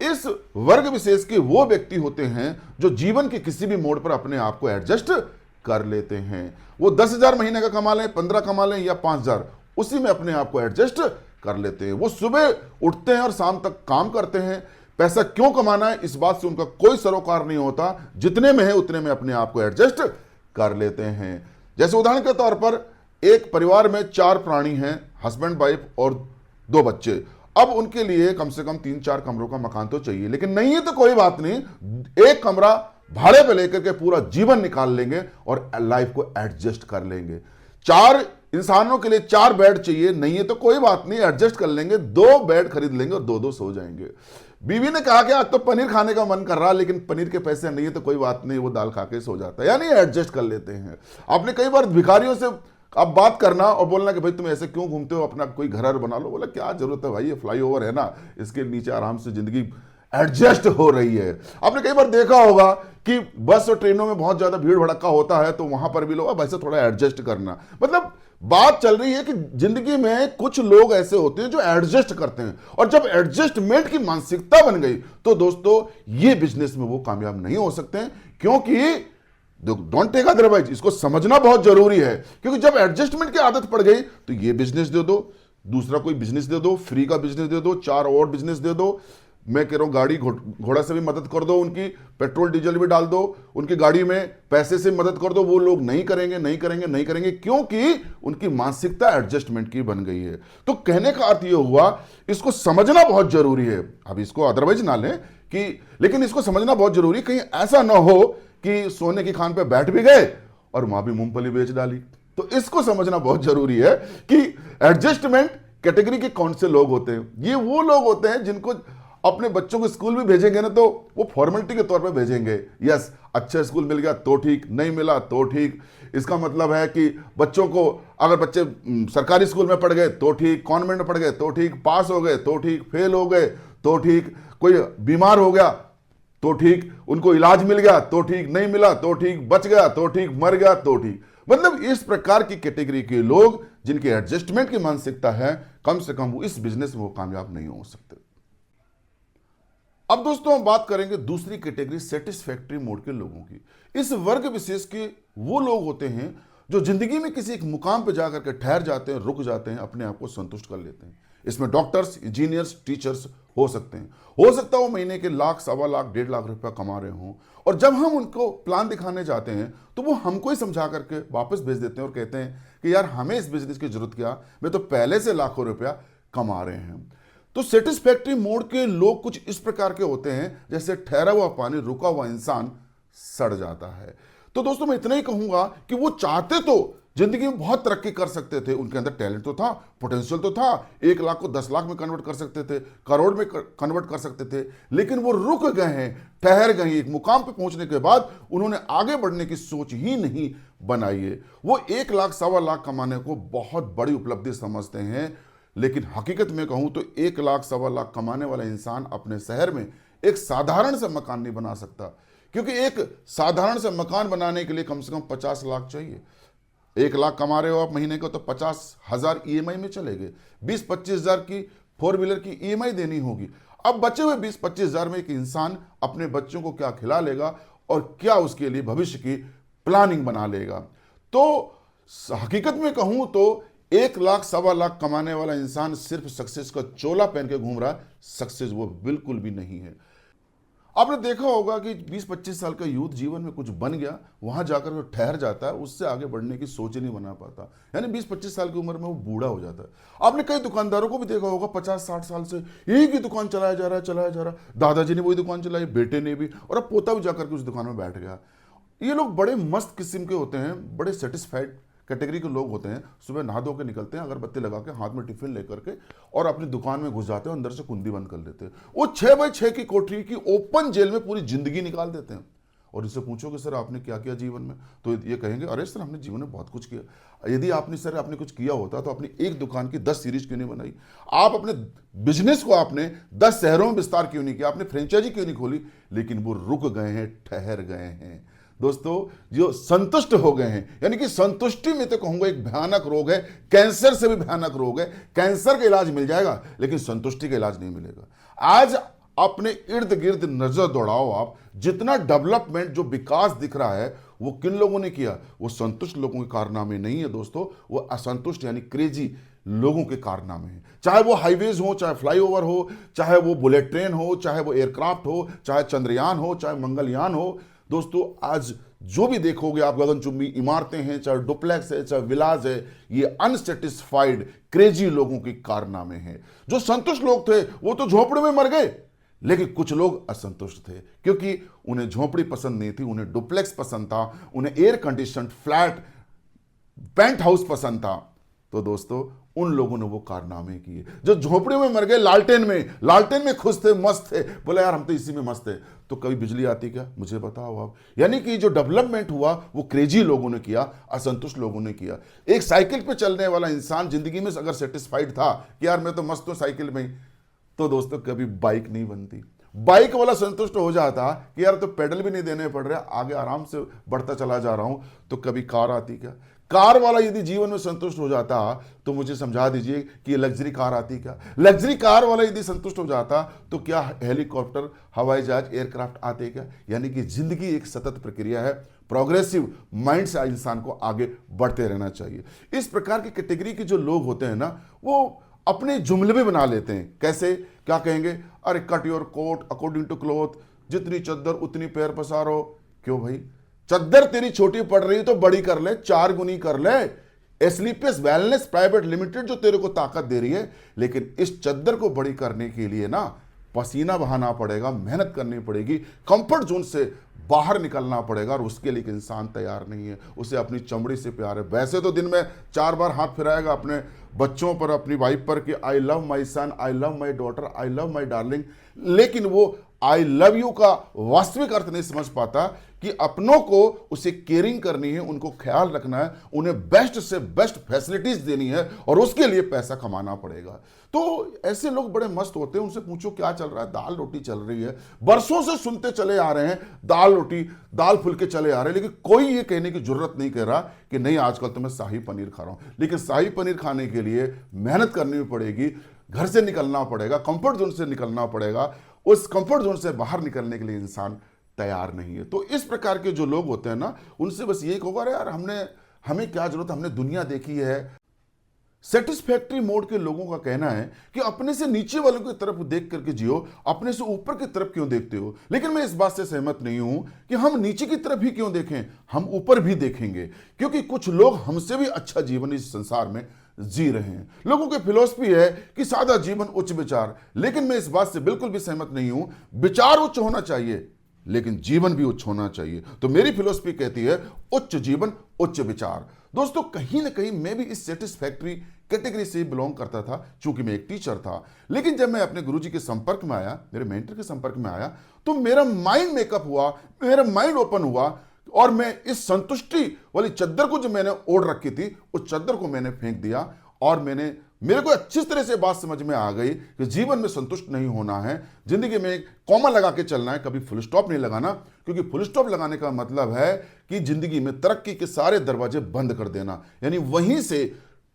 Speaker 1: इस वर्ग विशेष के वो व्यक्ति होते हैं जो जीवन के किसी भी मोड़ पर अपने आप को एडजस्ट कर लेते हैं। वो 10,000 महीने का कमा लें, 15 कमा लें या 5,000, उसी में अपने आप को एडजस्ट कर लेते हैं। वो सुबह उठते हैं और शाम तक काम करते हैं। पैसा क्यों कमाना है इस बात से उनका कोई सरोकार नहीं होता, जितने में है उतने में अपने आप को एडजस्ट कर लेते हैं। जैसे उदाहरण के तौर पर एक परिवार में 4 प्राणी हैं, हस्बैंड वाइफ और 2 बच्चे। अब उनके लिए कम से कम 3-4 कमरों का मकान तो चाहिए, लेकिन नहीं है तो कोई बात नहीं, 1 कमरा भाड़े पे लेकर के पूरा जीवन निकाल लेंगे और लाइफ को एडजस्ट कर लेंगे। 4 इंसानों के लिए 4 बेड चाहिए, नहीं है तो कोई बात नहीं, एडजस्ट कर लेंगे, 2 बेड खरीद लेंगे और 2-2 सो जाएंगे। बीवी ने कहा कि आज तो पनीर खाने का मन कर रहा, लेकिन पनीर के पैसे नहीं है तो कोई बात नहीं, वो दाल खा के सो जाता है, यानी एडजस्ट कर लेते हैं। आपने कई बार भिखारियों से अब बात करना और बोलना कि भाई तुम ऐसे क्यों घूमते हो, अपना कोई घर बना लो। बोला क्या जरूरत है भाई, ये फ्लाईओवर है ना, इसके नीचे आराम से जिंदगी एडजस्ट हो रही है। आपने कई बार देखा होगा कि बस और ट्रेनों में बहुत ज्यादा भीड़ भड़का होता है, तो वहां पर भी लोग अब ऐसे थोड़ा एडजस्ट करना, मतलब बात चल रही है कि जिंदगी में कुछ लोग ऐसे होते हैं जो एडजस्ट करते हैं, और जब एडजस्टमेंट की मानसिकता बन गई तो दोस्तों ये बिजनेस में वो कामयाब नहीं हो सकते हैं, क्योंकि डोंट टेक अदरवाइज, इसको समझना बहुत जरूरी है। क्योंकि जब एडजस्टमेंट की आदत पड़ गई तो ये बिजनेस दे दो, दूसरा कोई बिजनेस दे दो, फ्री का बिजनेस दे दो, 4 और बिजनेस दे दो, मैं कह रहा हूं गाड़ी घोड़ा से भी मदद कर दो, उनकी पेट्रोल डीजल भी डाल दो, उनकी गाड़ी में पैसे से मदद कर दो, वो लोग नहीं करेंगे, नहीं करेंगे, नहीं करेंगे, क्योंकि उनकी मानसिकता एडजस्टमेंट की बन गई है। तो कहने का अर्थ ये हुआ, इसको समझना बहुत जरूरी है। अब इसको अदरवाइज ना लें कि, लेकिन इसको समझना बहुत जरूरी, कहीं ऐसा ना हो कि सोने की खान पे बैठ भी गए और मां भी मूंगफली बेच डाली। तो इसको समझना बहुत जरूरी है कि एडजस्टमेंट कैटेगरी के कौन से लोग होते हैं। ये वो लोग होते हैं जिनको अपने बच्चों को स्कूल भी भेजेंगे ना तो वो फॉर्मेलिटी के तौर पे भेजेंगे। यस, अच्छा स्कूल मिल गया तो ठीक, नहीं मिला तो ठीक। इसका मतलब है कि बच्चों को, अगर बच्चे सरकारी स्कूल में पढ़ गए तो ठीक, कॉन्वेंट में पढ़ गए तो ठीक, पास हो गए तो ठीक, फेल हो गए तो ठीक, कोई बीमार हो गया तो ठीक, उनको इलाज मिल गया तो ठीक, नहीं मिला तो ठीक, बच गया तो ठीक, मर गया तो ठीक। मतलब इस प्रकार की कैटेगरी के लोग जिनकी एडजस्टमेंट की मानसिकता है, कम से कम वो इस बिजनेस में वो कामयाब नहीं हो सकते। अब दोस्तों हम बात करेंगे दूसरी कैटेगरी सेटिस्फैक्टरी मोड के लोगों की। इस वर्ग विशेष के वो लोग होते हैं जो जिंदगी में किसी एक मुकाम पर जाकर के ठहर जाते हैं, रुक जाते हैं, अपने आप को संतुष्ट कर लेते हैं। इसमें डॉक्टर्स, इंजीनियर्स, टीचर्स हो सकते हैं। हो सकता है वो महीने के लाख, सवा लाख, 1.5 लाख रुपया कमा रहे हों, और जब हम उनको प्लान दिखाने जाते हैं तो वो हमको ही समझा करके वापस भेज देते हैं और कहते हैं कि यार हमें इस बिजनेस की जरूरत क्या, मैं तो पहले से लाखों रुपया कमा रहे हैं। तो सेटिस्फैक्टरी मोड के लोग कुछ इस प्रकार के होते हैं जैसे ठहरा हुआ पानी, रुका हुआ इंसान सड़ जाता है। तो दोस्तों मैं इतना ही कहूंगा कि वो चाहते तो जिंदगी में बहुत तरक्की कर सकते थे, उनके अंदर टैलेंट तो था, पोटेंशियल तो था, 1 लाख को 10 लाख में कन्वर्ट कर सकते थे, करोड़ में कन्वर्ट कर सकते थे, लेकिन वो रुक गए हैं, ठहर गए। एक मुकाम पे पहुंचने के बाद उन्होंने आगे बढ़ने की सोच ही नहीं बनाई है। वो 1 लाख, सवा लाख कमाने को बहुत बड़ी उपलब्धि समझते हैं, लेकिन हकीकत में कहूं तो 1 लाख, सवा लाख कमाने वाला इंसान अपने शहर में एक साधारण सा मकान नहीं बना सकता, क्योंकि एक साधारण सा मकान बनाने के लिए कम से कम 50 लाख चाहिए। 1 लाख कमा रहे हो आप महीने को तो 50,000 ईएमआई में चले गए, 20-25 हजार की 4 व्हीलर की ईएमआई देनी होगी। अब बचे हुए 20-25 हजार में एक इंसान अपने बच्चों को क्या खिला लेगा और क्या उसके लिए भविष्य की प्लानिंग बना लेगा। तो हकीकत में कहूं तो 1 लाख, सवा लाख कमाने वाला इंसान सिर्फ सक्सेस का चोला पहन के घूम रहा है, सक्सेस वो बिल्कुल भी नहीं है। आपने देखा होगा कि 20-25 साल का यूथ जीवन में कुछ बन गया, वहां जाकर वो ठहर जाता है, उससे आगे बढ़ने की सोच ही नहीं बना पाता, यानी 20-25 साल की उम्र में वो बूढ़ा हो जाता है। आपने कई दुकानदारों को भी देखा होगा 50-60 साल से एक ही दुकान चलाया जा रहा है। दादाजी ने वही दुकान चलाई, बेटे ने भी, और अब पोता भी जाकर के उस दुकान में बैठ गया। ये लोग बड़े मस्त किस्म के होते हैं, बड़े सेटिस्फाइड कैटेगरी के लोग होते हैं। सुबह नहा धो के निकलते हैं, अगरबत्ती लगा के, हाथ में टिफिन लेकर के, और अपनी दुकान में घुस जाते हैं, अंदर से कुंडी बंद कर लेते हैं। वो 6x6 की कोठरी की ओपन जेल में पूरी जिंदगी निकाल देते हैं। और इसे पूछोगे सर आपने क्या किया जीवन में, तो ये कहेंगे अरे सर हमने जीवन में बहुत कुछ किया। यदि आपने कुछ किया होता तो अपनी एक दुकान की 10 सीरीज क्यों नहीं बनाई, आप अपने बिजनेस को आपने 10 शहरों में विस्तार क्यों नहीं किया, आपने फ्रेंचाइजी क्यों नहीं खोली। लेकिन वो रुक गए हैं, ठहर गए हैं। दोस्तों जो संतुष्ट हो गए हैं, यानी कि संतुष्टि में तो कहूंगा एक भयानक रोग है, कैंसर से भी भयानक रोग है। कैंसर का इलाज मिल जाएगा लेकिन संतुष्टि का इलाज नहीं मिलेगा। आज अपने इर्द गिर्द नजर दौड़ाओ आप, जितना डेवलपमेंट, जो विकास दिख रहा है वो किन लोगों ने किया, वो संतुष्ट लोगों के कारनामे नहीं है दोस्तों, वो असंतुष्ट यानी क्रेजी लोगों के कारनामे हैं। चाहे वो हाईवेज हो, चाहे फ्लाईओवर हो, चाहे वो बुलेट ट्रेन हो, चाहे वो एयरक्राफ्ट हो, चाहे चंद्रयान हो, चाहे मंगलयान हो। दोस्तों आज जो भी देखोगे आप, गगनचुंबी इमारतें हैं, चाहे डुप्लेक्स है, चाहे विलास है, ये अनसेटिस्फाइड क्रेजी लोगों के कारनामे हैं। जो संतुष्ट लोग थे वो तो झोपड़े में मर गए, लेकिन कुछ लोग असंतुष्ट थे क्योंकि उन्हें झोपड़ी पसंद नहीं थी, उन्हें डुप्लेक्स पसंद था, उन्हें air condition flat penthouse पसंद था। तो दोस्तों उन लोगों ने वो कारनामे किए। जो झोपड़े में मर गए, लालटेन में खुश थे, मस्त थे, बोला यार हम तो इसी में मस्त थे। तो कभी बिजली आती क्या, मुझे बताओ आप। यानी कि जो डेवलपमेंट हुआ वो क्रेजी लोगों ने किया, असंतुष्ट लोगों ने किया। एक साइकिल पे चलने वाला इंसान जिंदगी में अगर सेटिस्फाइड था कि यार मैं तो मस्त हूं साइकिल में, तो दोस्तों कभी बाइक नहीं बनती। बाइक वाला संतुष्ट हो जाता कि यार तो पेडल भी नहीं देने पड़ रहे, आगे आराम से बढ़ता चला जा रहा हूं, तो कभी कार आती क्या। कार वाला यदि जीवन में संतुष्ट हो जाता तो मुझे समझा दीजिए कि ये लग्जरी कार आती क्या। लग्जरी कार वाला यदि संतुष्ट हो जाता तो क्या हेलीकॉप्टर, हवाई जहाज, एयरक्राफ्ट आते क्या। यानी कि जिंदगी एक सतत प्रक्रिया है, प्रोग्रेसिव माइंड से इंसान को आगे बढ़ते रहना चाहिए। इस प्रकार की कैटेगरी के जो लोग होते हैं ना, वो अपने जुमले भी बना लेते हैं। कैसे, क्या कहेंगे, अरे cut your coat according to cloth, जितनी चद्दर उतनी पैर पसारो। क्यों भाई, चद्दर तेरी छोटी पड़ रही तो बड़ी कर ले, 4 गुनी कर ले। एस्क्लेपियस वेलनेस प्राइवेट लिमिटेड जो तेरे को ताकत दे रही है, लेकिन इस चद्दर को बड़ी करने के लिए ना पसीना बहाना पड़ेगा, मेहनत करनी पड़ेगी, कंफर्ट जोन से बाहर निकलना पड़ेगा, और उसके लिए इंसान तैयार नहीं है। उसे अपनी चमड़ी से प्यार है। वैसे तो दिन में 4 बार हाथ फिराएगा अपने बच्चों पर, अपनी वाइफ पर कि I love my son, I love my daughter, I love my darling, लेकिन वो आई लव यू का वास्तविक अर्थ नहीं समझ पाता कि अपनों को उसे केयरिंग करनी है, उनको ख्याल रखना है, उन्हें बेस्ट से बेस्ट फैसिलिटीज देनी है, और उसके लिए पैसा कमाना पड़ेगा। तो ऐसे लोग बड़े मस्त होते हैं, उनसे पूछो क्या चल रहा है, दाल रोटी चल रही है, बरसों से सुनते चले आ रहे हैं दाल रोटी, दाल फुलके चले आ रहे हैं, लेकिन कोई ये कहने की जरूरत नहीं कह रहा कि नहीं आजकल तो मैं शाही पनीर खा रहा हूं। लेकिन शाही पनीर खाने के लिए मेहनत करनी पड़ेगी, घर से निकलना पड़ेगा, कंफर्ट जोन से निकलना पड़ेगा। उस कंफर्ट जोन से बाहर निकलने के लिए इंसान तैयार नहीं है। तो इस प्रकार के जो लोग होते हैं ना, उनसे बस यही होगा, अरे यार हमें क्या जरूरत, हमने दुनिया देखी है। सेटिस्फैक्ट्री मोड के लोगों का कहना है कि अपने से नीचे वालों की तरफ देख करके जियो, अपने से ऊपर की तरफ क्यों देखते हो। लेकिन मैं इस बात से सहमत नहीं हूं कि हम नीचे की तरफ ही क्यों देखें, हम ऊपर भी देखेंगे, क्योंकि कुछ लोग हमसे भी अच्छा जीवन इस संसार में जी रहे हैं। लोगों की फिलॉसफी है कि सादा जीवन उच्च विचार, लेकिन मैं इस बात से बिल्कुल भी सहमत नहीं हूं। विचार उच्च होना चाहिए, लेकिन जीवन भी उच्च होना चाहिए। तो मेरी फिलॉसफी कहती है उच्च जीवन उच्च विचार। दोस्तों, कहीं ना कहीं मैं भी इस सेटिस्फैक्ट्री कैटेगरी से बिलोंग करता था, चूंकि मैं एक टीचर था। लेकिन जब मैं अपने गुरुजी के संपर्क में आया, मेरे मेंटर के संपर्क में आया, तो मेरा माइंड मेकअप हुआ, मेरा माइंड ओपन हुआ, और मैं इस संतुष्टि वाली चद्दर को जो मैंने ओढ़ रखी थी, उस चद्दर को मैंने फेंक दिया, और मेरे को अच्छी तरह से बात समझ में आ गई कि जीवन में संतुष्ट नहीं होना है, जिंदगी में एक कॉमा लगा के चलना है, कभी फुल स्टॉप नहीं लगाना। क्योंकि फुल स्टॉप लगाने का मतलब है कि जिंदगी में तरक्की के सारे दरवाजे बंद कर देना, यानी वहीं से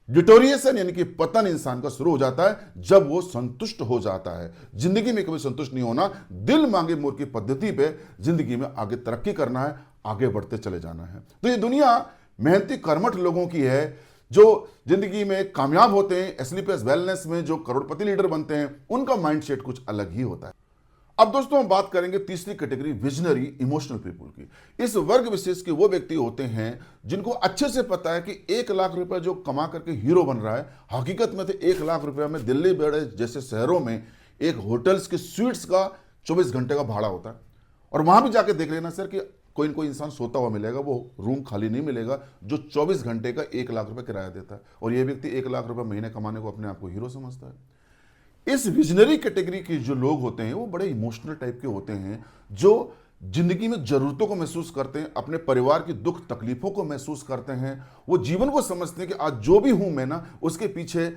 Speaker 1: डिटोरिएशन यानी कि पतन इंसान का शुरू हो जाता है जब वो संतुष्ट हो जाता है। जिंदगी में कभी संतुष्ट नहीं होना, दिल मांगे मोर की पद्धति पे जिंदगी में आगे तरक्की करना है, आगे बढ़ते चले जाना है। तो ये दुनिया मेहनती कर्मठ लोगों की है, जो जिंदगी में कामयाब होते हैं, एस्क्लेपियस वेलनेस में जो करोड़पति लीडर बनते हैं, उनका माइंडसेट कुछ अलग ही होता है। अब दोस्तों हम बात करेंगे तीसरी कैटेगरी, विजनरी इमोशनल पीपुल की। इस वर्ग विशेष के वो व्यक्ति होते हैं जिनको अच्छे से पता है कि 1 लाख रुपए जो कमा करके हीरो बन रहा है, हकीकत में तो 1 लाख रुपए में दिल्ली बड़े जैसे शहरों में एक होटल्स के स्वीट्स का 24 घंटे का भाड़ा होता है। और वहां भी जाके देख लेना सर कि कोई न कोई इंसान सोता हुआ मिलेगा, वो रूम खाली नहीं मिलेगा जो 24 घंटे का 1 लाख रुपए किराया देता है, और ये व्यक्ति 1 लाख रुपए महीने कमाने को अपने आप को हीरो समझता है। इस विजनरी कैटेगरी के जो लोग होते हैं वो बड़े इमोशनल टाइप के होते हैं, जो जिंदगी में जरूरतों को महसूस करते हैं, अपने परिवार की दुख तकलीफों को महसूस करते हैं। वो जीवन को समझते हैं कि आज जो भी हूं मैं ना, उसके पीछे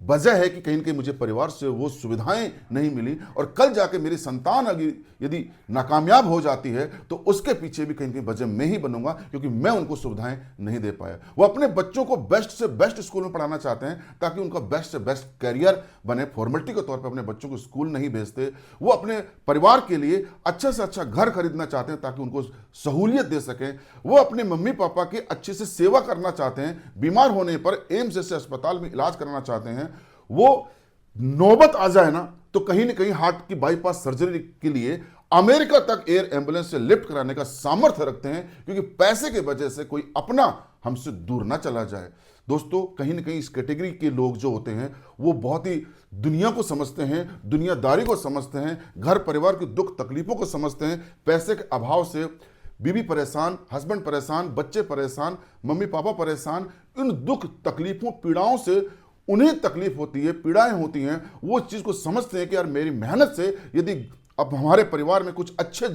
Speaker 1: वजह है कि कहीं न कहीं मुझे परिवार से वो सुविधाएं नहीं मिली, और कल जाके मेरी संतान अगर यदि नाकामयाब हो जाती है तो उसके पीछे भी कहीं न कहीं वजह मैं ही बनूंगा, क्योंकि मैं उनको सुविधाएं नहीं दे पाया। वो अपने बच्चों को बेस्ट से बेस्ट स्कूल में पढ़ाना चाहते हैं ताकि उनका बेस्ट से बेस्ट करियर बने। फॉर्मेलिटी के तौर पर अपने बच्चों को स्कूल नहीं भेजते। वो अपने परिवार के लिए अच्छा से अच्छा घर खरीदना चाहते हैं ताकि उनको सहूलियत दे सकें। वो अपने मम्मी पापा की अच्छे से सेवा करना चाहते हैं, बीमार होने पर एम्स जैसे अस्पताल में इलाज कराना चाहते हैं। वो नौबत आ जाए ना तो कहीं ना कहीं हार्ट की बाईपास सर्जरी के लिए अमेरिका तक एयर एम्बुलेंस से लिफ्ट कराने का सामर्थ्य रखते हैं, क्योंकि पैसे के वजह से कोई अपना हमसे दूर ना चला जाए। दोस्तों, कहीं ना कहीं इस कैटेगरी के लोग जो होते हैं वो बहुत ही दुनिया को समझते हैं, दुनियादारी को समझते हैं, घर परिवार की दुख तकलीफों को समझते हैं। पैसे के अभाव से बीवी परेशान, हस्बैंड परेशान, बच्चे परेशान, मम्मी पापा परेशान। इन दुख तकलीफों पीड़ाओं से उन्हें तकलीफ होती है, पीड़ाएं होती हैं। वो इस चीज को समझते हैं कि यार मेरी मेहनत से यदि अब हमारे परिवार में कुछ अच्छे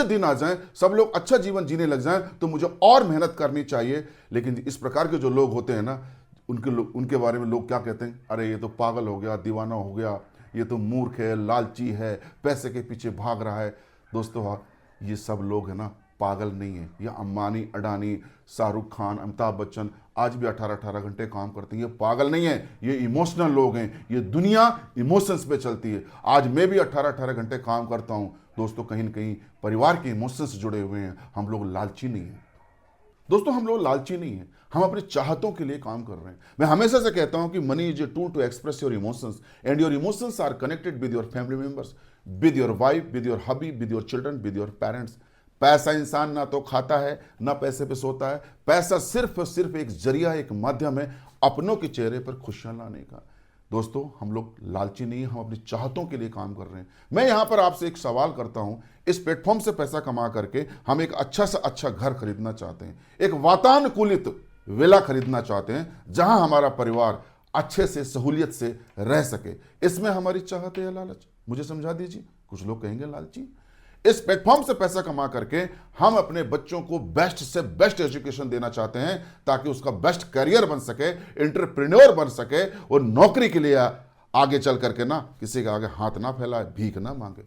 Speaker 1: दिन आ जाएं, सब लोग अच्छा जीवन जीने लग जाएं, तो मुझे और मेहनत करनी चाहिए। लेकिन इस प्रकार के जो लोग होते हैं ना, उनके बारे में लोग क्या कहते हैं, अरे ये तो पागल हो गया, दीवाना हो गया, ये तो मूर्ख है, लालची है, पैसे के पीछे भाग रहा है। दोस्तों, ये सब लोग है ना पागल नहीं है। ये अंबानी, अडानी, शाहरुख खान, अमिताभ बच्चन आज भी 18-18 घंटे काम करते हैं। ये पागल नहीं है, ये इमोशनल लोग हैं। ये दुनिया इमोशंस पे चलती है। आज मैं भी 18-18 घंटे काम करता हूं दोस्तों, कहीं न कहीं परिवार के इमोशंस से जुड़े हुए हैं। हम लोग लालची नहीं हैं। दोस्तों हम लोग लालची नहीं है, हम अपनी चाहतों के लिए काम कर रहे हैं। मैं हमेशा से कहता हूं कि money is a tool to express your emotions and your emotions are connected with your family members, with your wife, with your hubby, with your children, with your parents. पैसा इंसान ना तो खाता है ना पैसे पे सोता है। पैसा सिर्फ और सिर्फ एक जरिया, एक माध्यम है अपनों के चेहरे पर खुशियां लाने का। दोस्तों हम लोग लालची नहीं, हम अपनी चाहतों के लिए काम कर रहे हैं। मैं यहां पर आपसे एक सवाल करता हूं, इस प्लेटफॉर्म से पैसा कमा करके हम एक अच्छा से अच्छा घर खरीदना चाहते हैं, एक वातानुकूलित विला खरीदना चाहते हैं जहां हमारा परिवार अच्छे से सहूलियत से रह सके। इसमें हमारी चाहत है या लालच? मुझे समझा दीजिए। कुछ लोग कहेंगे लालची। इस प्लेटफॉर्म से पैसा कमा करके हम अपने बच्चों को बेस्ट से बेस्ट एजुकेशन देना चाहते हैं ताकि उसका बेस्ट करियर बन सके, एंटरप्रेन्योर बन सके और नौकरी के लिए आगे चल करके ना किसी के आगे हाथ ना फैलाए, भीख ना मांगे।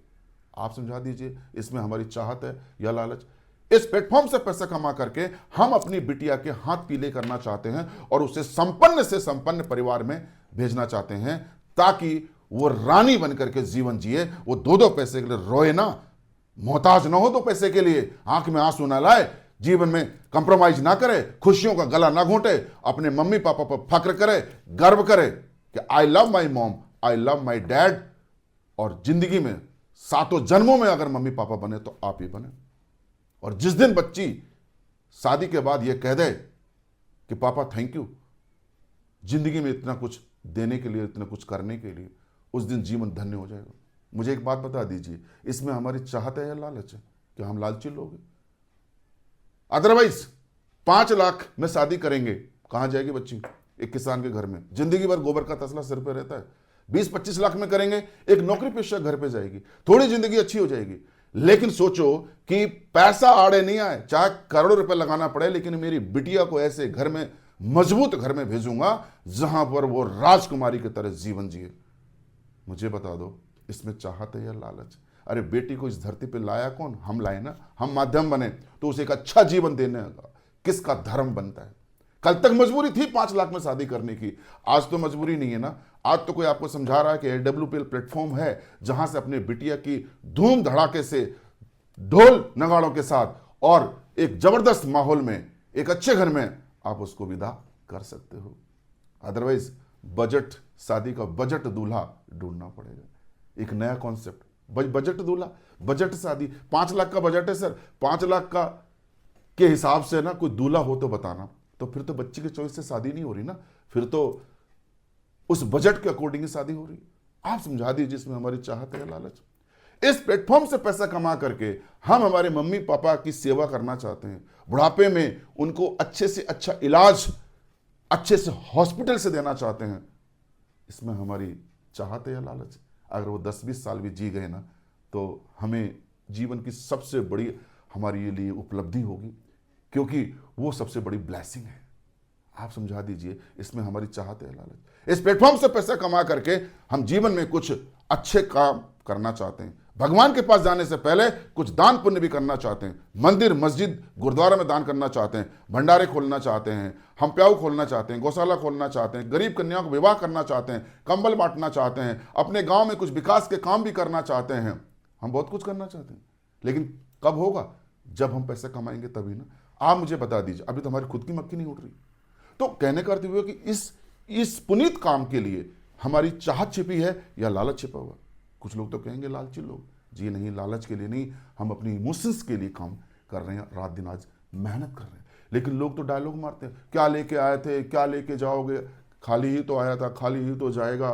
Speaker 1: आप समझा दीजिए इसमें हमारी चाहत है या लालच? इस प्लेटफॉर्म से पैसा कमा करके हम अपनी बिटिया के हाथ पीले करना चाहते हैं और उसे संपन्न से संपन्न परिवार में भेजना चाहते हैं ताकि वो रानी बनकर के जीवन जिए, वो दो दो पैसे के लिए रोए ना, मोहताज ना हो दो पैसे के लिए, आंख में आंसू ना लाए, जीवन में कंप्रोमाइज ना करे, खुशियों का गला ना घोंटे, अपने मम्मी पापा पर फक्र करे, गर्व करे कि I love my mom, I love my dad. और जिंदगी में सातों जन्मों में अगर मम्मी पापा बने तो आप ही बने। और जिस दिन बच्ची शादी के बाद यह कह दे कि पापा थैंक यू जिंदगी में इतना कुछ देने के लिए, इतना कुछ करने के लिए, उस दिन जीवन धन्य हो जाएगा। मुझे एक बात बता दीजिए, इसमें हमारी चाहत है या लालच है? कि हम लालची लोग हैं? अदरवाइज 5 लाख में शादी करेंगे, कहां जाएगी बच्ची? एक किसान के घर में जिंदगी भर गोबर का तसला सिर पे रहता है। 20-25 लाख में करेंगे, एक नौकरी पेशा घर पे जाएगी, थोड़ी जिंदगी अच्छी हो जाएगी। लेकिन सोचो कि पैसा आड़े नहीं आए, चाहे करोड़ों रुपए लगाना पड़े, लेकिन मेरी बिटिया को ऐसे घर में, मजबूत घर में भेजूंगा जहां पर वो राजकुमारी की तरह जीवन जिए। मुझे बता दो इसमें चाहत है या लालच? अरे बेटी को इस धरती पे लाया कौन? हम लाए ना, हम माध्यम बने तो उसे एक अच्छा जीवन देने का किसका धर्म बनता है? कल तक मजबूरी थी 5 लाख में शादी करने की, आज तो मजबूरी नहीं है ना। आज तो कोई आपको समझा रहा है कि AWPL प्लेटफॉर्म है जहां से अपने बिटिया की धूम धड़ाके से, ढोल नगाड़ों के साथ और एक जबरदस्त माहौल में, एक अच्छे घर में आप उसको विदा कर सकते हो। अदरवाइज बजट शादी का, बजट दूल्हा ढूंढना पड़ेगा। एक नया कॉन्सेप्ट, बजट दूल्हा, बजट शादी। 5 लाख का बजट है सर, 5 लाख का के हिसाब से ना कोई दूल्हा हो तो बताना। तो फिर तो बच्ची के चॉइस से शादी नहीं हो रही ना, फिर तो उस बजट के अकॉर्डिंग ही शादी हो रही। आप समझा दीजिए इसमें हमारी चाहत है लालच? इस प्लेटफॉर्म से पैसा कमा करके हम हमारे मम्मी पापा की सेवा करना चाहते हैं, बुढ़ापे में उनको अच्छे से अच्छा इलाज, अच्छे से हॉस्पिटल से देना चाहते हैं। इसमें हमारी चाहत है या लालच? अगर वो 10-20 साल भी जी गए ना तो हमें जीवन की सबसे बड़ी हमारे लिए उपलब्धि होगी, क्योंकि वो सबसे बड़ी ब्लेसिंग है। आप समझा दीजिए इसमें हमारी चाहत है लालच? इस प्लेटफॉर्म से पैसा कमा करके हम जीवन में कुछ अच्छे काम करना चाहते हैं, भगवान के पास जाने से पहले कुछ दान पुण्य भी करना चाहते हैं, मंदिर मस्जिद गुरुद्वारा में दान करना चाहते हैं, भंडारे खोलना चाहते हैं, हम प्याऊ खोलना चाहते हैं, गौशाला खोलना चाहते हैं, गरीब कन्याओं को विवाह करना चाहते हैं, कंबल बांटना चाहते हैं, अपने गांव में कुछ विकास के काम भी करना चाहते हैं। हम बहुत कुछ करना चाहते हैं, लेकिन कब होगा? जब हम पैसे कमाएंगे तभी ना। आप मुझे बता दीजिए, अभी तो हमारी खुद की मक्खी नहीं उठ रही। तो कहने का अर्थ हुआ कि इस पुनीत काम के लिए हमारी चाहत छिपी है या लालच छिपा हुआ? कुछ लोग तो कहेंगे लालची लोग। जी नहीं, लालच के लिए नहीं, हम अपनी इमोशंस के लिए काम कर रहे हैं, रात दिन आज मेहनत कर रहे हैं। लेकिन लोग तो डायलॉग मारते हैं, क्या लेके आए थे, क्या लेके जाओगे, खाली ही तो आया था, खाली ही तो जाएगा,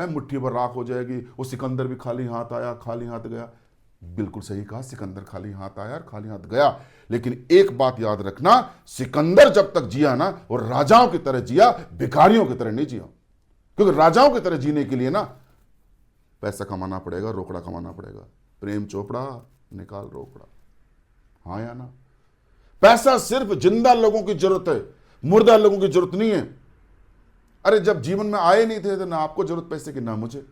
Speaker 1: मुट्ठी भर राख हो जाएगी। वो सिकंदर भी खाली हाथ आया, खाली हाथ गया। बिल्कुल सही कहा, सिकंदर खाली हाथ आया और खाली हाथ गया। लेकिन एक बात याद रखना, सिकंदर जब तक जिया ना वो राजाओं की तरह जिया, भिखारियों की तरह नहीं जिया। क्योंकि राजाओं की तरह जीने के लिए ना पैसा कमाना पड़ेगा, रोकड़ा कमाना पड़ेगा। प्रेम चोपड़ा निकाल रोकड़ा, हाँ या ना? पैसा सिर्फ जिंदा लोगों की जरूरत है, मुर्दा लोगों की जरूरत नहीं है। अरे जब जीवन में आए नहीं थे तो ना आपको जरूरत पैसे की, ना मुझे।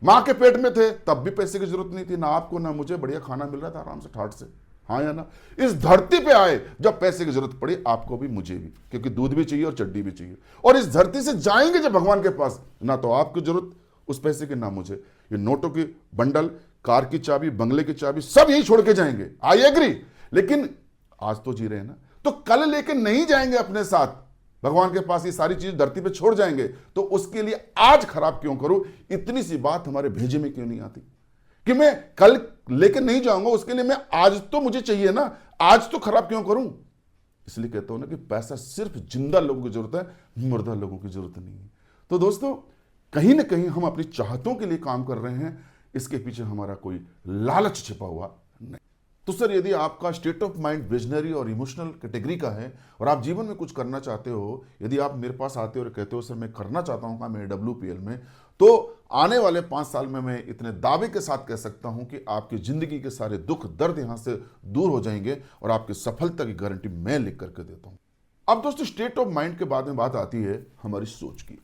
Speaker 1: मां के पेट में थे तब भी पैसे की जरूरत नहीं थी, ना आपको ना मुझे, बढ़िया खाना मिल रहा था आराम से ठाट से, हाँ या ना? इस धरती पे आए जब पैसे की जरूरत पड़ी, आपको भी मुझे भी, क्योंकि दूध भी चाहिए और चड्डी भी चाहिए। और इस धरती से जाएंगे जब भगवान के पास, ना तो आपकी जरूरत उस पैसे की, ना मुझे। ये नोटों की बंडल, कार की चाबी, बंगले की चाबी, सब यही छोड़ के जाएंगे, आई एग्री। लेकिन आज तो जी रहे हैं ना, तो तो कल लेके नहीं जाएंगे अपने साथ, भगवान के पास ये सारी चीज धरती पे छोड़ जाएंगे, तो उसके लिए आज खराब क्यों करूं? इतनी सी बात हमारे भेजे में क्यों नहीं आती कि मैं कल लेके नहीं जाऊंगा, उसके लिए मैं आज तो मुझे चाहिए ना, आज तो खराब क्यों करूं? इसलिए कहता हूं ना कि पैसा सिर्फ जिंदा लोगों की जरूरत है, मुर्दा लोगों की जरूरत नहीं है। तो दोस्तों, कहीं ना कहीं हम अपनी चाहतों के लिए काम कर रहे हैं, इसके पीछे हमारा कोई लालच छिपा हुआ नहीं। तो सर, यदि आपका स्टेट ऑफ माइंड विजनरी और इमोशनल कैटेगरी का है और आप जीवन में कुछ करना चाहते हो, यदि आप मेरे पास आते हो और कहते हो सर मैं करना चाहता हूं काम मेरे WPL में, तो आने वाले 5 साल में मैं इतने दावे के साथ कह सकता हूं कि आपकी जिंदगी के सारे दुख दर्द यहां से दूर हो जाएंगे और आपकी सफलता की गारंटी मैं लिख करके देता हूं। अब दोस्तों, स्टेट ऑफ माइंड के बाद में बात आती है हमारी सोच की।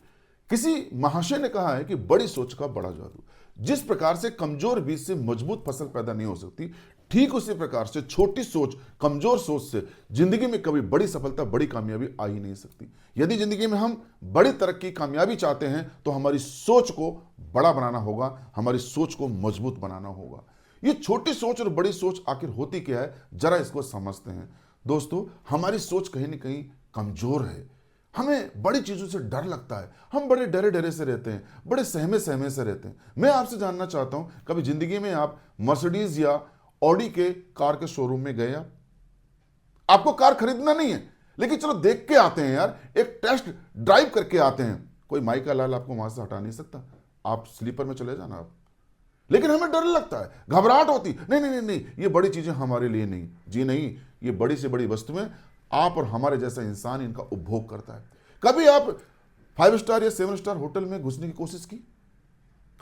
Speaker 1: किसी महाशय ने कहा है कि बड़ी सोच का बड़ा जादू। जिस प्रकार से कमजोर बीज से मजबूत फसल पैदा नहीं हो सकती, ठीक उसी प्रकार से छोटी सोच, कमजोर सोच से जिंदगी में कभी बड़ी सफलता, बड़ी कामयाबी आ ही नहीं सकती। यदि जिंदगी में हम बड़ी तरक्की, कामयाबी चाहते हैं तो हमारी सोच को बड़ा बनाना होगा, हमारी सोच को मजबूत बनाना होगा। ये छोटी सोच और बड़ी सोच आखिर होती क्या है, जरा इसको समझते हैं। दोस्तों, हमारी सोच कहीं ना कहीं कमजोर है। हमें बड़ी चीजों से डर लगता है, हम बड़े डरे डरे से रहते हैं, बड़े सहमे सहमे से रहते हैं। मैं आपसे जानना चाहता हूं, कभी जिंदगी में आप मर्सिडीज या ऑडी के कार के शोरूम में गए? आपको कार खरीदना नहीं है, लेकिन चलो देख के आते हैं यार, एक टेस्ट ड्राइव करके आते हैं। कोई माई का लाल आपको वहां से हटा नहीं सकता, आप स्लीपर में चले जाना आप। लेकिन हमें डर लगता है, घबराहट होती, नहीं नहीं नहीं नहीं, ये बड़ी चीजें हमारे लिए नहीं। जी नहीं, ये बड़ी से बड़ी वस्तुएं आप और हमारे जैसा इंसान इनका उपभोग करता है। कभी आप 5 स्टार या 7 स्टार होटल में घुसने की कोशिश की?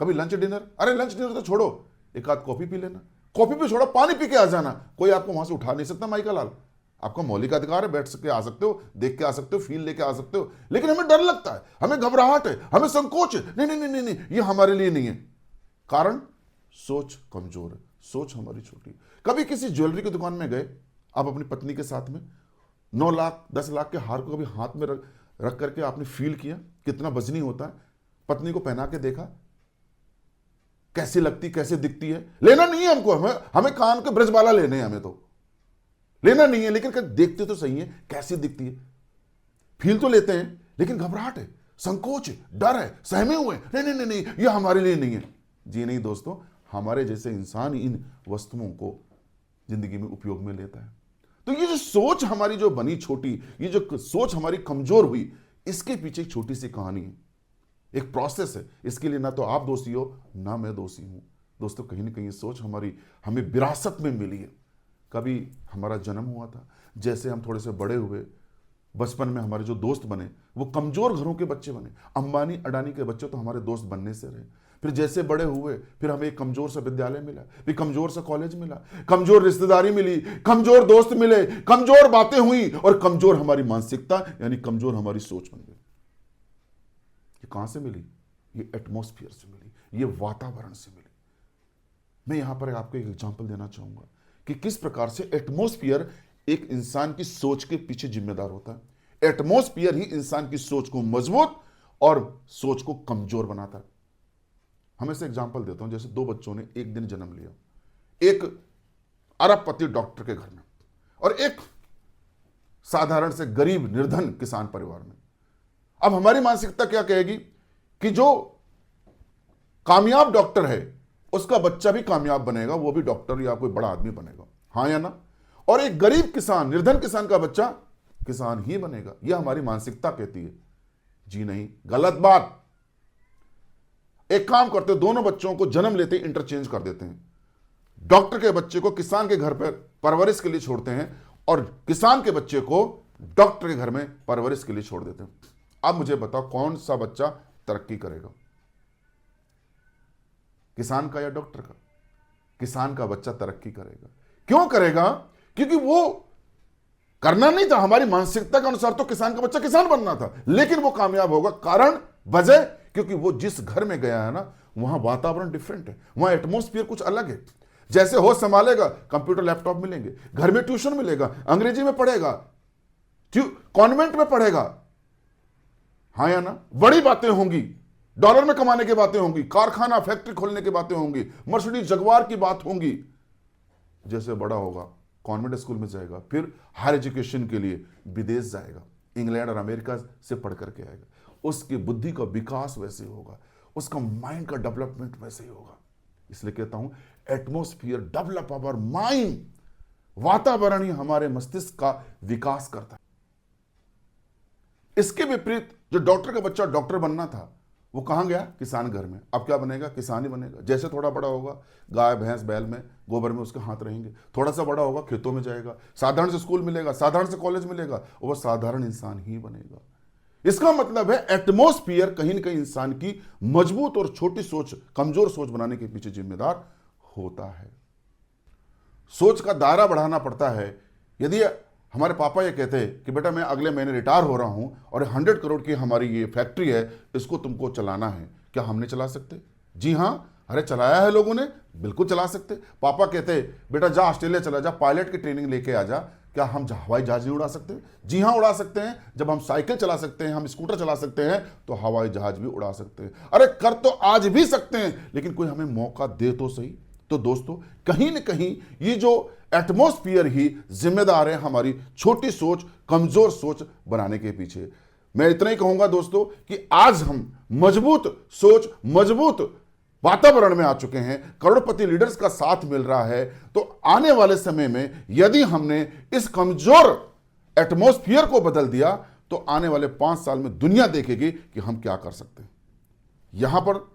Speaker 1: कभी लंच डिनर? अरे लंच डिनर तो छोड़ो, एक आध कॉफी पी लेना, कॉफी पे छोड़ो, पानी पी के आ जाना। कोई आपको वहां से उठा नहीं सकता माई का लाल, आपका मौलिक अधिकार है, बैठ के आ सकते हो, देख के आ सकते हो, फील लेके आ सकते हो। लेकिन हमें डर लगता है, हमें घबराहट है, हमें संकोच है, नहीं नहीं नहीं नहीं, ये हमारे लिए नहीं है। कारण सोच कमजोर है, सोच हमारी छोटी। कभी किसी ज्वेलरी की दुकान में गए आप अपनी पत्नी के साथ में, 9 लाख 10 लाख के हार को कभी हाथ में रख करके आपने फील किया कितना वजनी होता है? पत्नी को पहना के देखा कैसी लगती, कैसे दिखती है? लेना नहीं है हमको, हमें कान के ब्रजबाला लेने हैं, हमें तो लेना नहीं है, लेकिन देखते तो सही है कैसी दिखती है, फील तो लेते हैं, लेकिन घबराहट है, संकोच है, डर है, सहमे हुए, नहीं नहीं नहीं नहीं, ये हमारे लिए नहीं है। जी नहीं दोस्तों, हमारे जैसे इंसान इन वस्तुओं को जिंदगी में उपयोग में लेता है। तो ये जो सोच हमारी जो बनी छोटी, ये जो सोच हमारी कमजोर हुई, इसके पीछे एक छोटी सी कहानी है, एक प्रोसेस है। इसके लिए ना तो आप दोषी हो ना मैं दोषी हूं। दोस्तों, कहीं ना कहीं सोच हमें विरासत में मिली है। कभी हमारा जन्म हुआ था, जैसे हम थोड़े से बड़े हुए, बचपन में हमारे जो दोस्त बने वो कमजोर घरों के बच्चे बने। अंबानी अडानी के बच्चे तो हमारे दोस्त बनने से रहे। फिर जैसे बड़े हुए, फिर हमें एक कमजोर सा विद्यालय मिला, फिर कमजोर सा कॉलेज मिला, कमजोर रिश्तेदारी मिली, कमजोर दोस्त मिले, कमजोर बातें हुई और कमजोर हमारी मानसिकता यानी कमजोर हमारी सोच बन गई। ये कहां से मिली? ये एटमॉस्फेयर से मिली, ये वातावरण से मिली। मैं यहां पर आपको एक एग्जांपल देना चाहूंगा कि किस प्रकार से एटमॉस्फेयर एक इंसान की सोच के पीछे जिम्मेदार होता है। एटमॉस्फेयर ही इंसान की सोच को मजबूत और सोच को कमजोर बनाता है। हमें से एग्जांपल देता हूं, जैसे 2 बच्चों ने एक दिन जन्म लिया, एक अरबपति डॉक्टर के घर में और एक साधारण से गरीब निर्धन किसान परिवार में। अब हमारी मानसिकता क्या कहेगी कि जो कामयाब डॉक्टर है उसका बच्चा भी कामयाब बनेगा, वो भी डॉक्टर या कोई बड़ा आदमी बनेगा, हां या ना? और एक गरीब किसान, निर्धन किसान का बच्चा किसान ही बनेगा, यह हमारी मानसिकता कहती है। जी नहीं, गलत बात। एक काम करते हैं, दोनों बच्चों को जन्म लेते ही इंटरचेंज कर देते हैं। डॉक्टर के बच्चे को किसान के घर पर परवरिश के लिए छोड़ते हैं और किसान के बच्चे को डॉक्टर के घर में परवरिश के लिए छोड़ देते हैं। अब मुझे बताओ कौन सा बच्चा तरक्की करेगा, किसान का या डॉक्टर का? किसान का बच्चा तरक्की करेगा। क्यों करेगा? क्योंकि वो करना नहीं था, हमारी मानसिकता के अनुसार तो किसान का बच्चा किसान बनना था, लेकिन वो कामयाब होगा। कारण, वजह, क्योंकि वो जिस घर में गया है ना, वहां वातावरण डिफरेंट है, वहां एटमॉस्फेयर कुछ अलग है। जैसे होश संभालेगा, कंप्यूटर लैपटॉप मिलेंगे, घर में ट्यूशन मिलेगा, अंग्रेजी में पढ़ेगा, कॉन्वेंट में पढ़ेगा, हां या ना? बड़ी बातें होंगी, डॉलर में कमाने की बातें होंगी, कारखाना फैक्ट्री खोलने की बातें होंगी, मर्सिडीज जगुआर की बात होंगी। जैसे बड़ा होगा कॉन्वेंट स्कूल में जाएगा, फिर हायर एजुकेशन के लिए विदेश जाएगा, इंग्लैंड और अमेरिका से पढ़ करके आएगा। उसकी बुद्धि का विकास वैसे होगा, उसका माइंड का डेवलपमेंट वैसे ही होगा। इसलिए कहता हूं एटमॉस्फियर डेवलप आवर माइंड, वातावरण ही हमारे मस्तिष्क का विकास करता है। इसके विपरीत जो डॉक्टर का बच्चा डॉक्टर बनना था वो कहां गया? किसान घर में। अब क्या बनेगा? किसान ही बनेगा। जैसे थोड़ा बड़ा होगा, गाय भैंस बैल में गोबर में उसके हाथ रहेंगे, थोड़ा सा बड़ा होगा खेतों में जाएगा, साधारण से स्कूल मिलेगा, साधारण से कॉलेज मिलेगा, और वह साधारण इंसान ही बनेगा। इसका मतलब है एटमॉस्फियर कहीं ना कहीं इंसान की मजबूत और छोटी सोच, कमजोर सोच बनाने के पीछे जिम्मेदार होता है। सोच का दायरा बढ़ाना पड़ता है। यदि हमारे पापा ये कहते हैं कि बेटा मैं अगले महीने रिटायर हो रहा हूं और 100 करोड़ की हमारी ये फैक्ट्री है, इसको तुमको चलाना है, क्या हम नहीं चला सकते? जी हां, अरे चलाया है लोगों ने, बिल्कुल चला सकते। पापा कहते बेटा जा ऑस्ट्रेलिया चला जा, पायलट की ट्रेनिंग लेके आ जा, क्या हम हवाई जहाज नहीं उड़ा सकते? जी हां, उड़ा सकते हैं। जब हम साइकिल चला सकते हैं, हम स्कूटर चला सकते हैं, तो हवाई जहाज भी उड़ा सकते हैं। अरे कर तो आज भी सकते हैं, लेकिन कोई हमें मौका दे तो सही। तो दोस्तों कहीं ना कहीं ये जो एटमॉस्फियर ही जिम्मेदार है हमारी छोटी सोच, कमजोर सोच बनाने के पीछे। मैं इतना ही कहूंगा दोस्तों कि आज हम मजबूत सोच, मजबूत वातावरण में आ चुके हैं, करोड़पति लीडर्स का साथ मिल रहा है। तो आने वाले समय में यदि हमने इस कमजोर एटमॉस्फियर को बदल दिया तो आने वाले 5 साल में दुनिया देखेगी कि हम क्या कर सकते हैं। यहां पर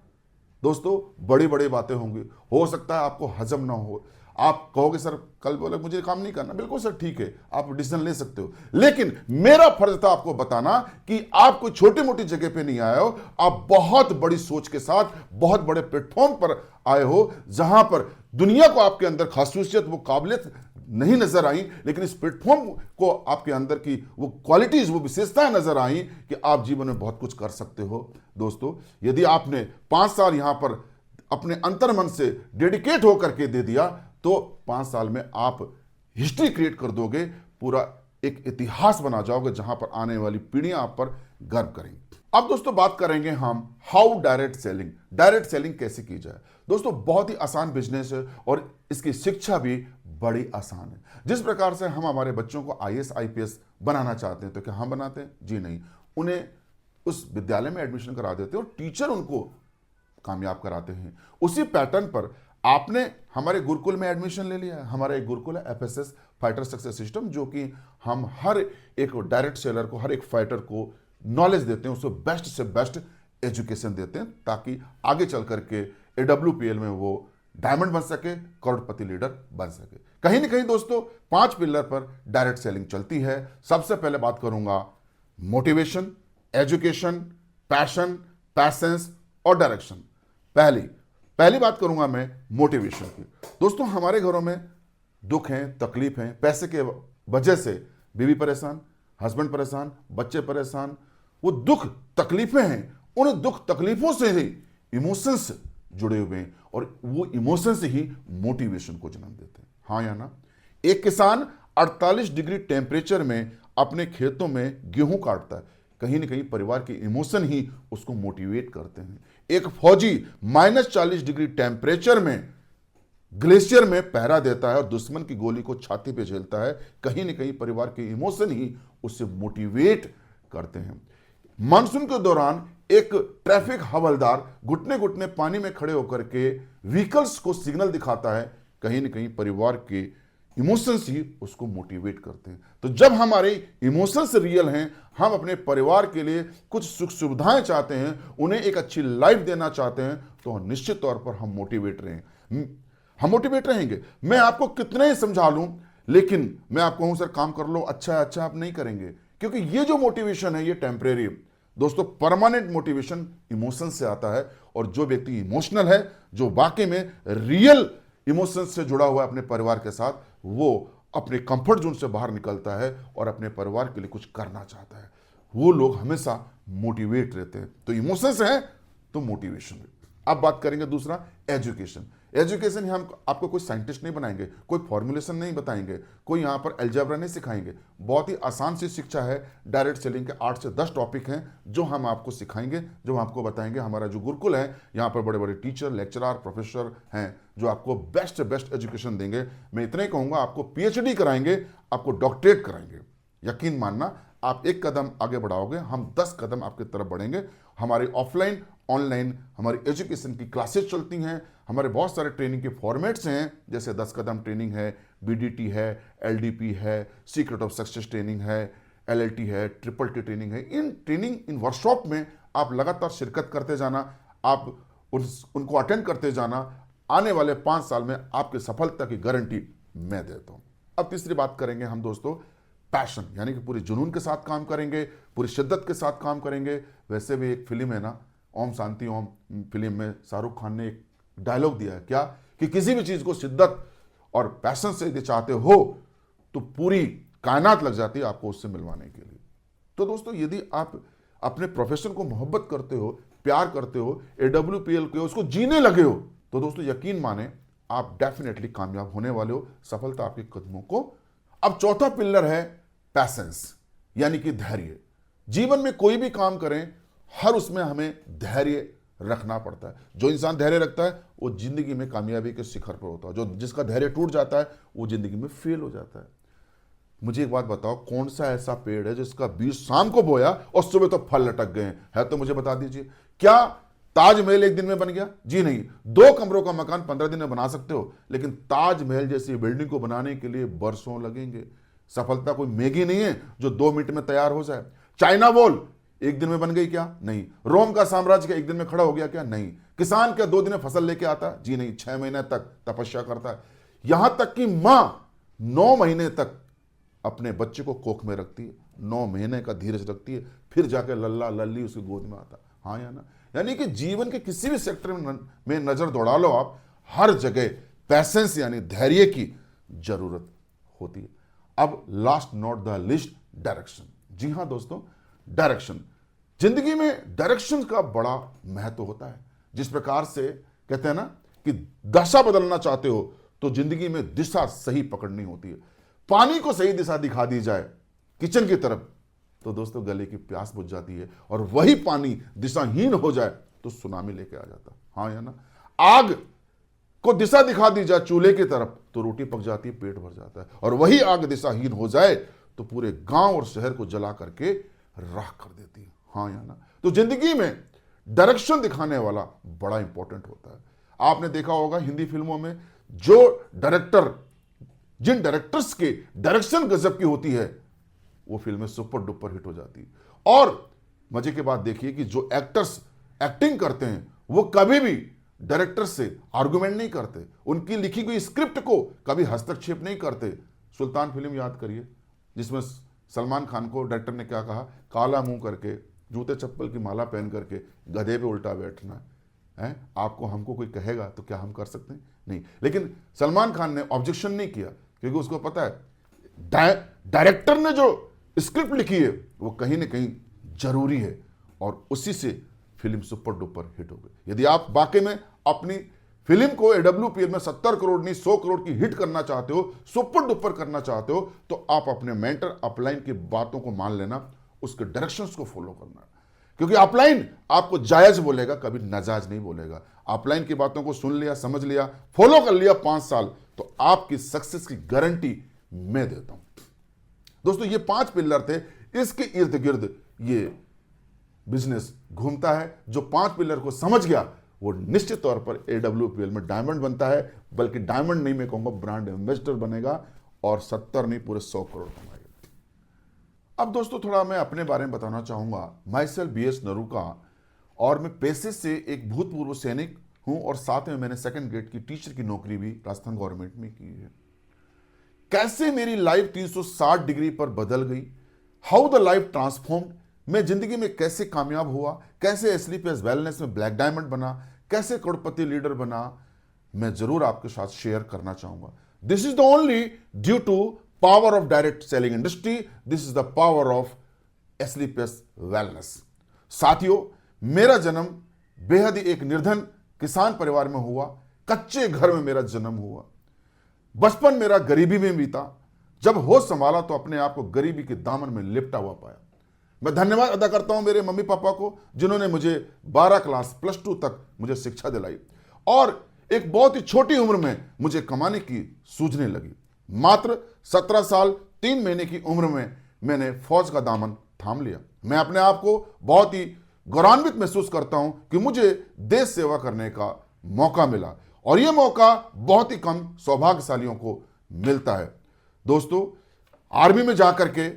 Speaker 1: दोस्तों बड़ी बड़ी बातें होंगी, हो सकता है आपको हजम ना हो, आप कहोगे सर कल बोले मुझे काम नहीं करना, बिल्कुल सर ठीक है, आप डिसीजन ले सकते हो, लेकिन मेरा फर्ज था आपको बताना कि आप कोई छोटी मोटी जगह पे नहीं आए हो, आप बहुत बड़ी सोच के साथ बहुत बड़े प्लेटफॉर्म पर आए हो, जहां पर दुनिया को आपके अंदर खासूसियत, वो काबिलियत नहीं नजर आई, लेकिन इस प्लेटफॉर्म को आपके अंदर की वो क्वालिटीज, वो विशेषताएं नजर आई कि आप जीवन में बहुत कुछ कर सकते हो। दोस्तों यदि आपने 5 साल यहां पर अपने अंतर्मन से डेडिकेट होकर के दे दिया तो 5 साल में आप हिस्ट्री क्रिएट कर दोगे, पूरा एक इतिहास बना जाओगे जहां पर आने वाली पीढ़ियां आप पर गर्व करेंगी। अब दोस्तों बात करेंगे हम how direct selling. Direct selling कैसे की जाए? दोस्तों बहुत ही आसान बिजनेस है और इसकी शिक्षा भी बड़ी आसान है। जिस प्रकार से हम हमारे बच्चों को IAS IPS बनाना चाहते हैं तो क्या हम बनाते हैं? जी नहीं, उन्हें उस विद्यालय में एडमिशन करा देते हैं और टीचर उनको कामयाब कराते हैं। उसी पैटर्न पर आपने हमारे गुरुकुल में एडमिशन ले लिया है। हमारा एक गुरुकुल है FSS फाइटर सक्सेस सिस्टम, जो कि हम हर एक डायरेक्ट सेलर को, हर एक फाइटर को नॉलेज देते हैं, उसको बेस्ट से बेस्ट एजुकेशन देते हैं ताकि आगे चल करके AWPL में वो डायमंड बन सके, करोड़पति लीडर बन सके। कहीं ना कहीं दोस्तों 5 पिलर पर डायरेक्ट सेलिंग चलती है। सबसे पहले बात करूंगा मोटिवेशन, एजुकेशन, पैशन, पैसेंस और डायरेक्शन। पहली बात करूंगा मैं मोटिवेशन की। दोस्तों हमारे घरों में दुख हैं, तकलीफ हैं, पैसे के वजह से बीवी परेशान, हस्बैंड परेशान, बच्चे परेशान। वो दुख तकलीफें हैं, उन दुख तकलीफों से ही इमोशंस जुड़े हुए हैं और वो इमोशंस ही मोटिवेशन को जन्म देते हैं। हाँ या ना? एक किसान 48 डिग्री टेम्परेचर में अपने खेतों में गेहूं काटता है, कहीं ना कहीं परिवार के इमोशन ही उसको मोटिवेट करते हैं। एक फौजी -40 डिग्री टेम्परेचर में ग्लेशियर में पहरा देता है और दुश्मन की गोली को छाती पे झेलता है, कहीं ना कहीं परिवार के इमोशन ही उससे मोटिवेट करते हैं। मानसून के दौरान एक ट्रैफिक हवलदार घुटने घुटने पानी में खड़े होकर के व्हीकल्स को सिग्नल दिखाता है, कहीं ना कहीं परिवार के इमोशंस ही उसको मोटिवेट करते हैं। तो जब हमारे इमोशंस रियल हैं, हम अपने परिवार के लिए कुछ सुख सुविधाएं चाहते हैं, उन्हें एक अच्छी लाइफ देना चाहते हैं, तो निश्चित तौर पर हम मोटिवेट रहेंगे। मैं आपको कितने ही समझा लूं, लेकिन मैं आपको कहूं सर काम कर लो, अच्छा है, अच्छा आप नहीं करेंगे, क्योंकि ये जो मोटिवेशन है ये टेम्परेरी। दोस्तों परमानेंट मोटिवेशन इमोशन से आता है, और जो व्यक्ति इमोशनल है, जो वाकई में रियल इमोशन से जुड़ा हुआ है अपने परिवार के साथ, वो अपने कंफर्ट जोन से बाहर निकलता है और अपने परिवार के लिए कुछ करना चाहता है। वो लोग हमेशा मोटिवेट रहते हैं। तो इमोशंस है तो मोटिवेशन है। अब बात करेंगे दूसरा, एजुकेशन। एजुकेशन हम आपको कोई साइंटिस्ट नहीं बनाएंगे, कोई फॉर्मुलेशन नहीं बताएंगे, कोई यहाँ पर अलजेब्रा नहीं सिखाएंगे। बहुत ही आसान सी शिक्षा है। डायरेक्ट सेलिंग के 8 से 10 टॉपिक हैं जो हम आपको सिखाएंगे, जो हम आपको बताएंगे। हमारा जो गुरुकुल है, यहाँ पर बड़े बड़े टीचर, लेक्चरर, प्रोफेसर हैं जो आपको बेस्ट बेस्ट एजुकेशन देंगे। मैं इतना ही कहूँगा, आपको PhD कराएंगे, आपको डॉक्टरेट कराएंगे। यकीन मानना, आप एक कदम आगे बढ़ाओगे, हम 10 कदम आपकी तरफ बढ़ेंगे। हमारी ऑफलाइन ऑनलाइन हमारी एजुकेशन की क्लासेस चलती हैं। हमारे बहुत सारे ट्रेनिंग के फॉर्मेट्स हैं, जैसे 10 कदम ट्रेनिंग है, BDT है, LDP है, सीक्रेट ऑफ सक्सेस ट्रेनिंग है, LLT है, TTT ट्रेनिंग है। इन ट्रेनिंग, इन वर्कशॉप में आप लगातार शिरकत करते जाना, आप उनको अटेंड करते जाना। आने वाले 5 साल में आपकी सफलता की गारंटी मैं देता हूं। अब तीसरी बात करेंगे हम दोस्तों, पैशन, यानी कि पूरे जुनून के साथ काम करेंगे, पूरी शिद्दत के साथ काम करेंगे। वैसे भी एक फिल्म है ना, ओम शांति ओम फिल्म में शाहरुख खान ने एक डायलॉग दिया है क्या, कि किसी भी चीज को शिद्दत और पैशन से यदि चाहते हो तो पूरी कायनात लग जाती है आपको उससे मिलवाने के लिए। तो दोस्तों, यदि आप अपने प्रोफेशन को मोहब्बत करते हो, प्यार करते हो, AWPL के उसको जीने लगे हो, तो दोस्तों यकीन माने आप डेफिनेटली कामयाब होने वाले हो। सफलता आपके कदमों को। अब चौथा पिलर है पैसेंस, यानी कि धैर्य। जीवन में कोई भी काम करें, हर उसमें हमें धैर्य रखना पड़ता है। जो इंसान धैर्य रखता है वो जिंदगी में कामयाबी के शिखर पर होता है। जो जिसका धैर्य टूट जाता है वो जिंदगी में फेल हो जाता है। मुझे एक बात बताओ, कौन सा ऐसा पेड़ है जिसका बीज शाम को बोया और सुबह तो फल लटक गए हैं? है तो मुझे बता दीजिए। क्या ताजमहल एक दिन में बन गया? जी नहीं। 2 कमरों का मकान 15 दिन में बना सकते हो, लेकिन ताजमहल जैसी बिल्डिंग को बनाने के लिए बरसों लगेंगे। सफलता कोई मैगी नहीं है जो 2 मिनट में तैयार हो जाए। चाइना वॉल एक दिन में बन गई क्या? नहीं। रोम का साम्राज्य क्या एक दिन में खड़ा हो गया क्या? नहीं। किसान क्या 2 दिन में फसल लेके आता? जी नहीं। 6 महीने तक तपस्या करता है। यहां तक कि मां 9 महीने तक अपने बच्चे को कोख में रखती है, 9 महीने का धीरज रखती है, फिर जाकर लल्ला लल्ली उसकी गोद में आता। हाँ या ना? यानी कि जीवन के किसी भी सेक्टर में नजर दौड़ा लो आप, हर जगह पैसेंस यानी धैर्य की जरूरत होती है। अब last not the list, direction. जी हां दोस्तों, डायरेक्शन। जिंदगी में डायरेक्शन का बड़ा महत्व होता है। जिस प्रकार से कहते हैं ना कि दशा बदलना चाहते हो तो जिंदगी में दिशा सही पकड़नी होती है। पानी को सही दिशा दिखा दी जाए किचन की तरफ तो दोस्तों गले की प्यास बुझ जाती है, और वही पानी दिशाहीन हो जाए तो सुनामी लेके आ जाता। हाँ या ना? आग को दिशा दिखा दी जाए चूल्हे की तरफ तो रोटी पक जाती है, पेट भर जाता है, और वही आग दिशाहीन हो जाए तो पूरे गांव और शहर को जला करके राख कर देती है। हाँ या ना? तो जिंदगी में डायरेक्शन दिखाने वाला बड़ा इंपॉर्टेंट होता है। आपने देखा होगा हिंदी फिल्मों में जो डायरेक्टर, जिन डायरेक्टर्स के डायरेक्शन गजब की होती है, वो फिल्में सुपर डुपर हिट हो जाती है। और मजे की बात देखिए कि जो एक्टर्स एक्टिंग करते हैं वो कभी भी डायरेक्टर से आर्गुमेंट नहीं करते, उनकी लिखी गई स्क्रिप्ट को कभी हस्तक्षेप नहीं करते। सुल्तान फिल्म याद करिए, जिसमें सलमान खान को डायरेक्टर ने क्या कहा, काला मुंह करके, जूते चप्पल की माला पहन करके गधे पे उल्टा बैठना है। आपको हमको कोई कहेगा तो क्या हम कर सकते हैं? नहीं। लेकिन सलमान खान ने ऑब्जेक्शन नहीं किया, क्योंकि उसको पता है डायरेक्टर ने जो स्क्रिप्ट लिखी है वो कहीं ना कहीं जरूरी है, और उसी से फिल्म सुपर डुपर हिट हो गई। यदि आप वाकई में अपनी फिल्म को AWPL में 70 करोड़ नहीं 100 करोड़ की हिट करना चाहते हो, सुपर डुपर करना चाहते हो, तो आप अपने मेंटर अपलाइन की बातों को मान लेना, उसके डायरेक्शंस को फॉलो करना। क्योंकि अपलाइन आपको जायज बोलेगा, कभी नाजायज नहीं बोलेगा। अपलाइन की बातों को सुन लिया, समझ लिया, फॉलो कर लिया 5 साल, तो आपकी सक्सेस की गारंटी मैं देता हूं। दोस्तों ये 5 पिलर थे, इसके इर्द गिर्द ये बिजनेस घूमता है। जो 5 पिलर को समझ गया वो निश्चित तौर पर AWPL में डायमंड बनता है, बल्कि डायमंड नहीं, मैं कहूंगा ब्रांड एम्बेसडर बनेगा, और 70 नहीं पूरे 100 करोड़ कमाएगा। अब दोस्तों थोड़ा मैं अपने बारे में बताना चाहूंगा। माई सेल्फ BS नरूका, और मैं पेशे से एक भूतपूर्व सैनिक हूं, और साथ में मैंने 2nd ग्रेड की टीचर की नौकरी भी राजस्थान गवर्नमेंट में की है। कैसे मेरी लाइफ 360 डिग्री पर बदल गई, हाउ द लाइफ ट्रांसफॉर्म्ड, मैं जिंदगी में कैसे कामयाब हुआ, कैसे SLPS वेलनेस में ब्लैक डायमंड बना, कैसे करोड़पति लीडर बना, मैं जरूर आपके साथ शेयर करना चाहूंगा। This is the only due to power of direct selling industry, this is the power of SLPS wellness. साथियों, मेरा जन्म बेहद ही एक निर्धन किसान परिवार में हुआ, कच्चे घर में मेरा जन्म हुआ, बचपन मेरा गरीबी में बीता। जब होश संभाला तो अपने आप को गरीबी के दामन में लिपटा हुआ पाया। मैं धन्यवाद अदा करता हूं मेरे मम्मी पापा को, जिन्होंने मुझे 12 क्लास +2 तक मुझे शिक्षा दिलाई और एक बहुत ही छोटी उम्र में मुझे कमाने की सूझने लगी। मात्र 17 साल 3 महीने की उम्र में मैंने फौज का दामन थाम लिया। मैं अपने आप को बहुत ही गौरवान्वित महसूस करता हूं कि मुझे देश सेवा करने का मौका मिला और यह मौका बहुत ही कम सौभाग्यशालियों को मिलता है। दोस्तों, आर्मी में जाकर के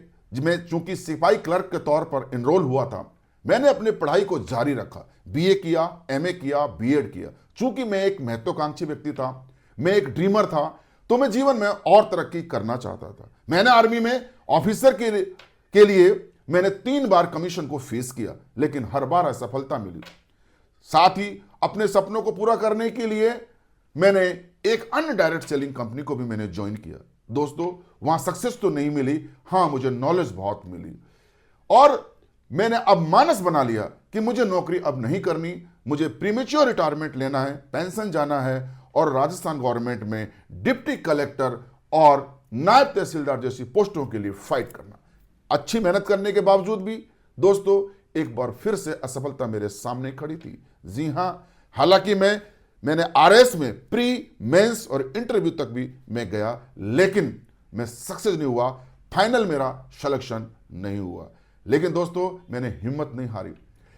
Speaker 1: मैं चूंकि सिपाही क्लर्क के तौर पर एनरोल हुआ था, मैंने अपनी पढ़ाई को जारी रखा। बीए किया, एमए किया, बीएड किया। चूंकि मैं एक महत्वाकांक्षी व्यक्ति था, मैं एक ड्रीमर था, तो मैं जीवन में और तरक्की करना चाहता था। मैंने आर्मी में ऑफिसर के लिए मैंने 3 बार कमीशन को फेस किया, लेकिन हर बार असफलता मिली। साथ ही अपने सपनों को पूरा करने के लिए मैंने एक अन्य डायरेक्ट सेलिंग कंपनी को भी मैंने ज्वाइन किया। दोस्तों, वहां सक्सेस तो नहीं मिली, हां मुझे नॉलेज बहुत मिली और मैंने अब मानस बना लिया कि मुझे नौकरी अब नहीं करनी, मुझे प्रीमेच्योर रिटायरमेंट लेना है, पेंशन जाना है और राजस्थान गवर्नमेंट में डिप्टी कलेक्टर और नायब तहसीलदार जैसी पोस्टों के लिए फाइट करना। अच्छी मेहनत करने के बावजूद भी दोस्तों एक बार फिर से असफलता मेरे सामने खड़ी थी। जी हां, हालांकि मैंने आरएस में प्री, मेंस और इंटरव्यू तक भी मैं गया, लेकिन मैं सक्सेस नहीं हुआ। फाइनल मेरा सिलेक्शन नहीं हुआ। लेकिन दोस्तों मैंने हिम्मत नहीं हारी,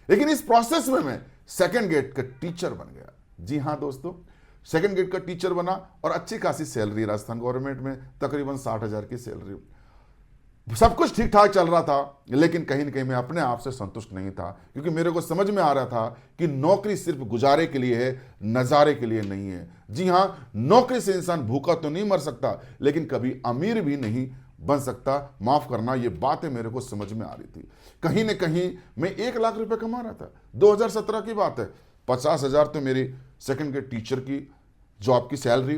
Speaker 1: लेकिन इस प्रोसेस में मैं सेकंड गेट का टीचर बन गया। जी हां दोस्तों, सेकंड गेट का टीचर बना और अच्छी खासी सैलरी, राजस्थान गवर्नमेंट में तकरीबन 60,000 की सैलरी। सब कुछ ठीक ठाक चल रहा था, लेकिन कहीं ना कहीं मैं अपने आप से संतुष्ट नहीं था, क्योंकि मेरे को समझ में आ रहा था कि नौकरी सिर्फ गुजारे के लिए है, नजारे के लिए नहीं है। जी हां, नौकरी से इंसान भूखा तो नहीं मर सकता, लेकिन कभी अमीर भी नहीं बन सकता। माफ करना, ये बातें मेरे को समझ में आ रही थी। कहीं ना कहीं मैं 1 लाख रुपए कमा रहा था। 2017 की बात है। 50,000 तो मेरी सेकंड ग्रेड टीचर की जॉब की सैलरी,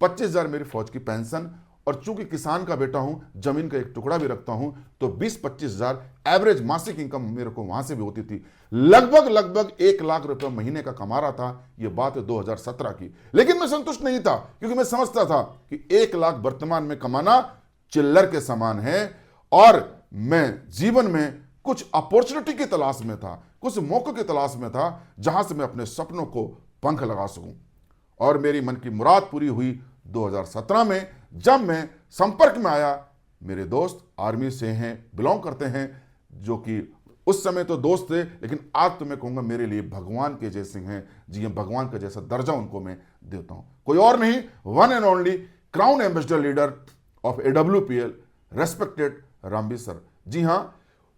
Speaker 1: 25,000 मेरी फौज की पेंशन, और चूंकि किसान का बेटा हूं, जमीन का एक टुकड़ा भी रखता हूं, तो 20-25,000 एवरेज मासिक इनकम मेरे को वहां से भी होती थी। लगभग 1 लाख रुपए महीने का कमा रहा था। यह बात है 2017 की। लेकिन मैं संतुष्ट नहीं था, क्योंकि मैं समझता था कि 1 लाख वर्तमान में कमाना चिल्लर के समान है और मैं जीवन में कुछ अपॉर्चुनिटी की तलाश में था, कुछ मौकों की तलाश में था, जहां से मैं अपने सपनों को पंख लगा सकूं। और मेरी मन की मुराद पूरी हुई 2017 में, जब मैं संपर्क में आया। मेरे दोस्त आर्मी से हैं, बिलोंग करते हैं, जो कि उस समय तो दोस्त थे, लेकिन आज तो मैं कहूंगा मेरे लिए भगवान के जैसे हैं। जी हां, भगवान का जैसा दर्जा उनको मैं देता हूं। कोई और नहीं, one and only crown ambassador leader of AWPL, respected Rambir sir. जी हां,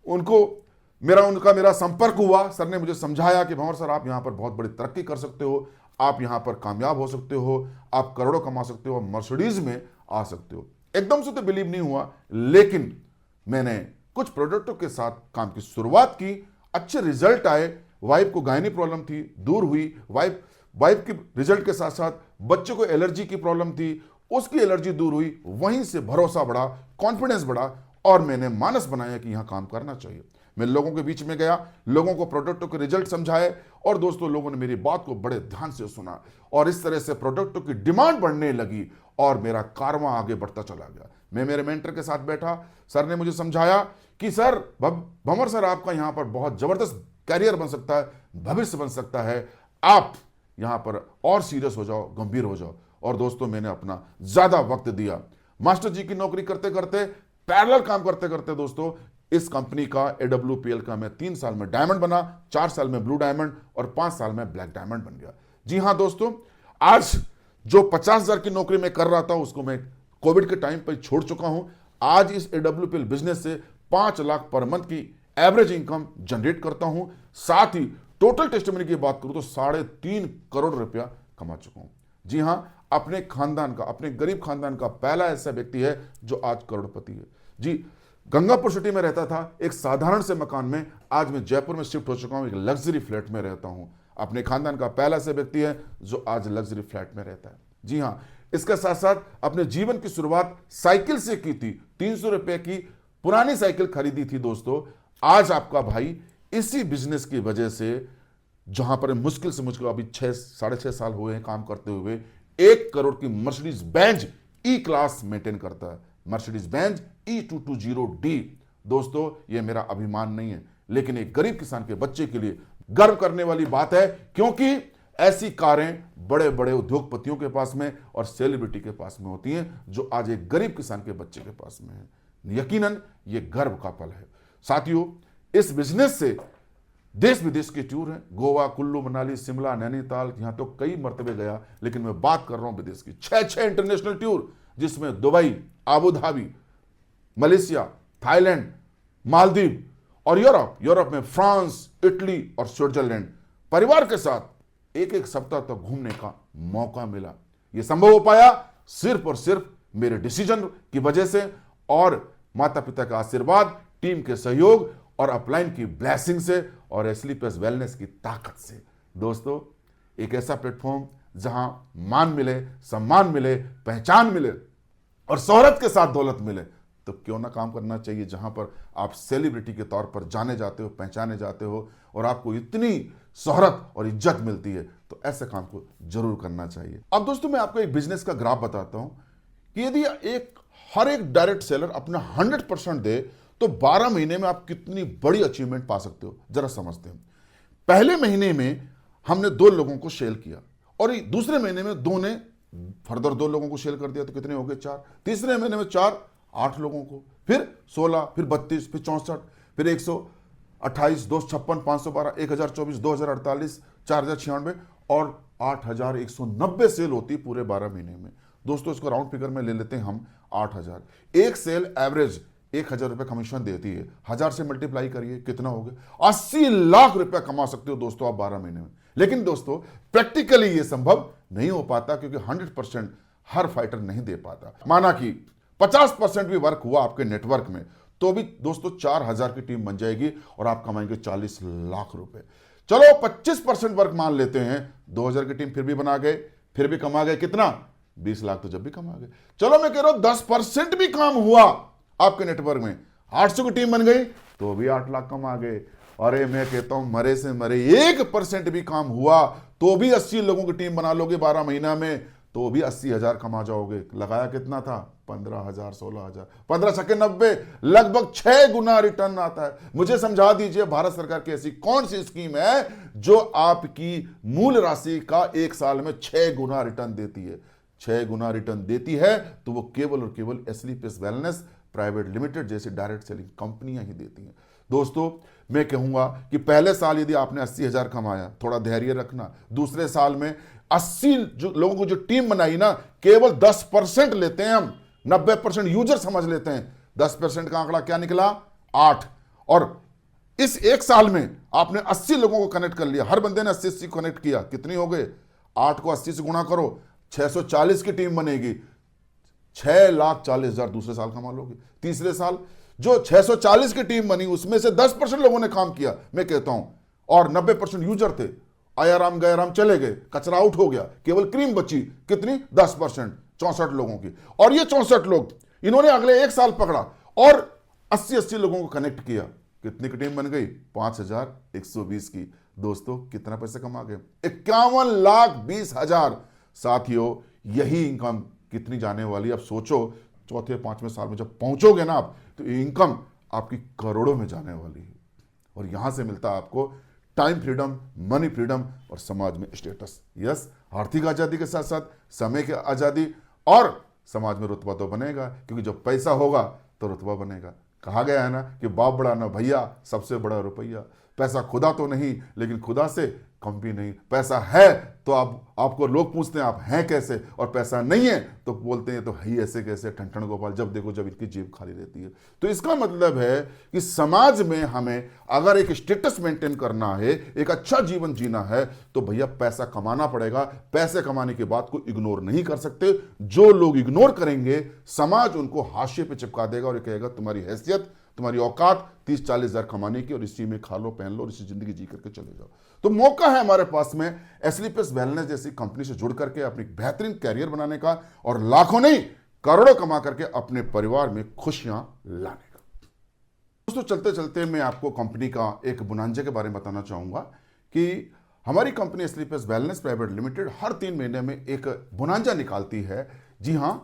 Speaker 1: उनका मेरा संपर्क हुआ। सर ने मुझे समझाया कि भंवर सर, आप यहां पर बहुत बड़ी तरक्की कर सकते हो, आप यहां पर कामयाब हो सकते हो, आप करोड़ों कमा सकते हो, मर्सिडीज में आ सकते हो। एकदम से तो बिलीव नहीं हुआ, लेकिन मैंने कुछ प्रोडक्टों के साथ काम की शुरुआत की। अच्छे रिजल्ट आए। वाइफ को गायनी प्रॉब्लम थी, दूर हुई। वाइफ के रिजल्ट के साथ साथ बच्चों को एलर्जी की प्रॉब्लम थी, उसकी एलर्जी दूर हुई। वहीं से भरोसा बढ़ा, कॉन्फिडेंस बढ़ा और मैंने मानस बनाया कि यहां काम करना चाहिए। मैं लोगों के बीच में गया, लोगों को प्रोडक्टों के रिजल्ट समझाए और दोस्तों लोगों ने मेरी बात को बड़े ध्यान से सुना और इस तरह से प्रोडक्टों की डिमांड बढ़ने लगी और मेरा कारवां आगे बढ़ता चला गया। मैं मेरे मेंटर के साथ बैठा। सर ने मुझे समझाया कि सर, भंवर सर, आपका यहां पर बहुत जबरदस्त कैरियर बन सकता है, भविष्य बन सकता है, आप यहां पर और सीरियस हो जाओ, गंभीर हो जाओ। और दोस्तों मैंने अपना ज्यादा वक्त दिया। मास्टर जी की नौकरी करते करते, पैरेलल काम करते करते दोस्तों इस कंपनी का, AWPL का, मैं 3 साल में डायमंड बना, 4 साल में ब्लू डायमंड और 5 साल में ब्लैक डायमंड बन गया। जी हां दोस्तों, आज जो 50,000 की नौकरी मैं कर रहा था, उसको मैं कोविड के टाइम पर छोड़ चुका हूं। आज इस AWPL बिजनेस से 5 लाख पर मंथ की एवरेज इनकम जनरेट करता हूं। साथ ही टोटल टेस्टिमनी की बात करूं तो 3.5 करोड़ रुपया कमा चुका हूं। जी हां, अपने खानदान का, अपने गरीब खानदान का पहला ऐसा व्यक्ति है जो आज करोड़पति है। जी, गंगापुर सिटी में रहता था एक साधारण से मकान में, आज मैं जयपुर में शिफ्ट हो चुका हूं, एक लग्जरी फ्लैट में रहता हूं। अपने खानदान का पहला ऐसा व्यक्ति है जो आज लग्जरी फ्लैट में रहता है। जी हां, इसके साथ साथ अपने जीवन की शुरुआत साइकिल से की थी। 300 रुपए की पुरानी साइकिल खरीदी थी दोस्तों। आज आपका भाई इसी बिजनेस की वजह से जहां पर मुश्किल से मुश्किल अभी 6-6.5 साल हुए हैं काम करते हुए, 1 करोड़ की मर्सिडीज बेंज ई क्लास मेंटेन करता है। Mercedes Benz E220D। दोस्तों, यह मेरा अभिमान नहीं है, लेकिन एक गरीब किसान के बच्चे के लिए गर्व करने वाली बात है, क्योंकि ऐसी कारें बड़े बड़े उद्योगपतियों के पास में और सेलिब्रिटी के पास में होती हैं, जो आज एक गरीब किसान के बच्चे के पास में है। यकीनन यह गर्व का पल है। साथियों, इस बिजनेस से देश विदेश के टूर हैं, गोवा, कुल्लू मनाली, शिमला, नैनीताल, यहां तो कई मर्तबे गया, लेकिन मैं बात कर रहा हूं विदेश की 6 इंटरनेशनल टूर, जिसमें Dubai, Abu Dhabi, Malaysia, Thailand, Maldives और यूरोप में फ्रांस, इटली और स्विट्जरलैंड परिवार के साथ एक सप्ताह तक घूमने का मौका मिला। यह संभव हो पाया सिर्फ और सिर्फ मेरे डिसीजन की वजह से, और माता पिता का आशीर्वाद, टीम के सहयोग और अपलाइन की ब्लेसिंग से और एसली प्लस वेलनेस की ताकत से। दोस्तों, एक ऐसा प्लेटफॉर्म जहां मान मिले, सम्मान मिले, पहचान मिले और शोहरत के साथ दौलत मिले, तो क्यों ना काम करना चाहिए, जहां पर आप सेलिब्रिटी के तौर पर जाने जाते हो, पहचाने जाते हो और आपको इतनी शोहरत और इज्जत मिलती है, तो ऐसे काम को जरूर करना चाहिए। अब दोस्तों, मैं आपको एक बिजनेस का ग्राफ बताता हूं कि यदि हर एक डायरेक्ट सेलर अपना 100% दे, तो 12 महीने में आप कितनी बड़ी अचीवमेंट पा सकते हो, जरा समझते हैं। पहले महीने में हमने 2 लोगों को सेल किया, और दूसरे महीने में 2 ने फर्दर 2 लोगों को सेल कर दिया, तो कितने हो गए? 4। तीसरे महीने में 4, 8 लोगों को, फिर 16, फिर 32, फिर 64, फिर 128, 256, 512, 1024, 2048, 4096 और 8190 सेल होती पूरे 12 महीने में। दोस्तों, इसको राउंड फिगर में ले लेते हैं हम 8000। एक सेल एवरेज 1000 रुपए कमीशन देती है, 1000 से मल्टीप्लाई करिए, कितना हो गया? 80 लाख रुपए कमा सकते हो दोस्तों आप 12 महीने में। लेकिन दोस्तों, प्रैक्टिकली ये संभव नहीं हो पाता, क्योंकि 100% हर फाइटर नहीं दे पाता। माना कि 50% भी वर्क हुआ आपके नेटवर्क में, तो भी दोस्तों 4000 की टीम बन जाएगी और आप कमाएंगे 40 लाख रुपए। चलो 25% वर्क मान लेते हैं, 2000 की टीम फिर भी बना गए, फिर भी कमा गए कितना? 20 लाख तो जब भी कमा गए। चलो मैं कह रहा हूं 10% भी काम हुआ आपके नेटवर्क में, 800 की टीम बन गई, तो भी 8 लाख कमा गए। अरे मैं कहता हूं मरे से मरे 1% भी काम हुआ, तो भी 80 लोगों की टीम बना लोगे 12 महीना में, तो भी 80,000 कमा जाओगे। लगाया कितना था? 15,000, 16,000, 15 छक्के 90, लगभग 6 गुना रिटर्न आता है। मुझे समझा दीजिए, भारत सरकार की ऐसी कौन सी स्कीम है जो आपकी मूल राशि का 1 साल में 6 गुना रिटर्न देती है? 6 गुना रिटर्न देती है तो वो केवल और केवल एसली प्लस वेलनेस प्राइवेट लिमिटेड जैसी डायरेक्ट सेलिंग कंपनियां ही देती हैं। दोस्तों, मैं कहूंगा कि पहले साल यदि आपने 80,000 कमाया, थोड़ा धैर्य रखना। दूसरे साल में 80 जो लोगों को जो टीम बनाई ना, केवल 10% लेते हैं हम, 90% यूजर समझ लेते हैं। 10% का आंकड़ा क्या निकला? 8। और इस 1 साल में आपने 80 लोगों को कनेक्ट कर लिया, हर बंदे ने 80 कनेक्ट किया, कितनी हो गए? 8 को 80 से गुणा करो, 640 की टीम बनेगी, 6,40,000 दूसरे साल कमा लोगे। तीसरे साल जो 640 की टीम बनी, उसमें से 10% लोगों ने काम किया, मैं कहता हूं, और 90% यूजर थे, आयाराम गयाराम चले गए, कचरा आउट हो गया, केवल क्रीम बची, कितनी? 10%, 64 लोगों की। और ये 64 लोग इन्होंने अगले 1 साल पकड़ा और 80 लोगों को कनेक्ट किया, कितनी की टीम बन गई? 5,120 की। दोस्तों, कितना पैसे कमा गए? 51,20,000। साथियों, यही इनकम कितनी जाने वाली? अब सोचो, चौथे 5वें साल में जब पहुंचोगे ना आप, तो इनकम आपकी करोड़ों में जाने वाली है। और यहां से मिलता है आपको टाइम फ्रीडम, मनी फ्रीडम और समाज में स्टेटस। यस, आर्थिक आजादी के साथ साथ समय की आजादी, और समाज में रुतबा तो बनेगा, क्योंकि जब पैसा होगा तो रुतबा बनेगा। कहा गया है ना कि बाप बड़ा ना भैया, सबसे बड़ा रुपया। पैसा खुदा तो नहीं, लेकिन खुदा से कम भी नहीं। पैसा है तो आपको लोग पूछते हैं आप हैं कैसे, और पैसा नहीं है तो बोलते हैं तो है ही ऐसे कैसे, ठन गोपाल, जब देखो जब इनकी जेब खाली रहती है। तो इसका मतलब है कि समाज में हमें अगर एक स्टेटस मेंटेन करना है, एक अच्छा जीवन जीना है, तो भैया पैसा कमाना पड़ेगा। पैसे कमाने की बात को इग्नोर नहीं कर सकते। जो लोग इग्नोर करेंगे, समाज उनको हाशिए पे चिपका देगा और ये कहेगा तुम्हारी हैसियत, तुम्हारी औकात 30-40 हजार कमाने की, और इसी में खा लो, पहन लो और इसी जिंदगी जी करके चले जाओ। तो मौका है हमारे पास में एसली प्लस वेलनेस जैसी कंपनी से जुड़ करके अपनी बेहतरीन कैरियर बनाने का, और लाखों नहीं करोड़ों कमा करके अपने परिवार में खुशियां लाने का। दोस्तों, चलते चलते मैं आपको कंपनी का एक बुनांजे के बारे में बताना चाहूंगा कि हमारी कंपनी स्लीपर्स वेलनेस प्राइवेट लिमिटेड हर 3 महीने में एक बोनांजा निकालती है, जी हां,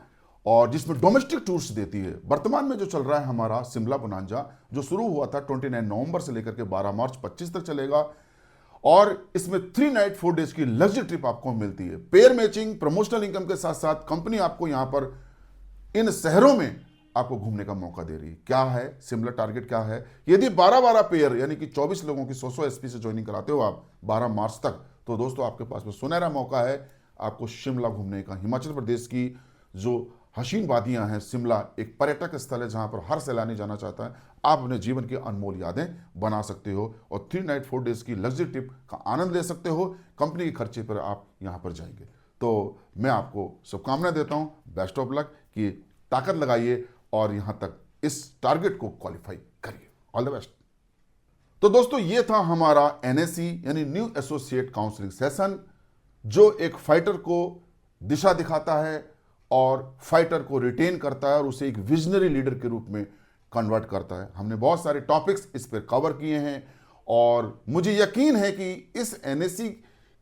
Speaker 1: और जिसमें डोमेस्टिक टूर्स देती है। वर्तमान में जो चल रहा है हमारा शिमला बोनांजा, जो शुरू हुआ था 29 नवंबर से लेकर के 12 मार्च 25 तक चलेगा, और इसमें 3 नाइट 4 डेज की लग्जरी ट्रिप आपको मिलती है। पेयर मैचिंग, प्रमोशनल इनकम के साथ साथ कंपनी आपको यहां पर इन शहरों में आपको घूमने का मौका दे रही है। क्या है सिमिलर टारगेट, क्या है? यदि 12-12 पेयर यानी कि 24 लोगों की 100-100 एसपी से ज्वाइनिंग कराते हो आप 12 मार्च तक, तो दोस्तों आपके पास में सुनहरा मौका है आपको शिमला घूमने का। हिमाचल प्रदेश की जो हसीन वादियां हैं, शिमला एक पर्यटक स्थल है जहां पर हर सैलानी जाना चाहता है। आप अपने जीवन की अनमोल यादें बना सकते हो और 3 नाइट 4 डेज की लग्जरी ट्रिप का आनंद ले सकते हो। कंपनी के खर्चे पर आप यहां पर जाएंगे। तो मैं आपको शुभकामनाएं देता हूं, बेस्ट ऑफ लक, कि ताकत लगाइए और यहां तक इस टारगेट को क्वालिफाई करिए। All the best. तो दोस्तों ये था हमारा एनएससी यानी न्यू एसोसिएट काउंसलिंग सेशन, जो एक फाइटर को दिशा दिखाता है और फाइटर को रिटेन करता है और उसे एक विजनरी लीडर के रूप में कन्वर्ट करता है। हमने बहुत सारे टॉपिक्स इस पर कवर किए हैं और मुझे यकीन है कि इस एनएससी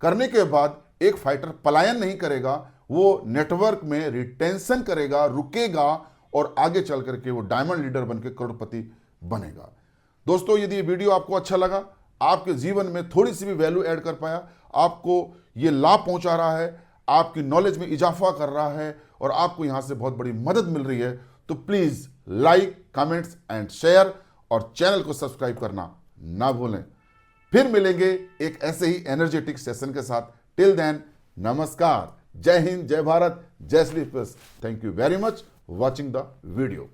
Speaker 1: करने के बाद एक फाइटर पलायन नहीं करेगा, वो नेटवर्क में रिटेंशन करेगा, रुकेगा और आगे चल करके वो डायमंड लीडर बनकर करोड़पति बनेगा। दोस्तों यदि ये वीडियो आपको अच्छा लगा, आपके जीवन में थोड़ी सी भी वैल्यू ऐड कर पाया, आपको ये लाभ पहुंचा रहा है, आपकी नॉलेज में इजाफा कर रहा है और आपको यहां से बहुत बड़ी मदद मिल रही है, तो please like, comments and share और चैनल को सब्सक्राइब करना ना भूलें। फिर मिलेंगे एक ऐसे ही एनर्जेटिक सेशन के साथ। टिल देन, नमस्कार, जय हिंद, जय भारत, जय sleepers. Thank you very much watching the video.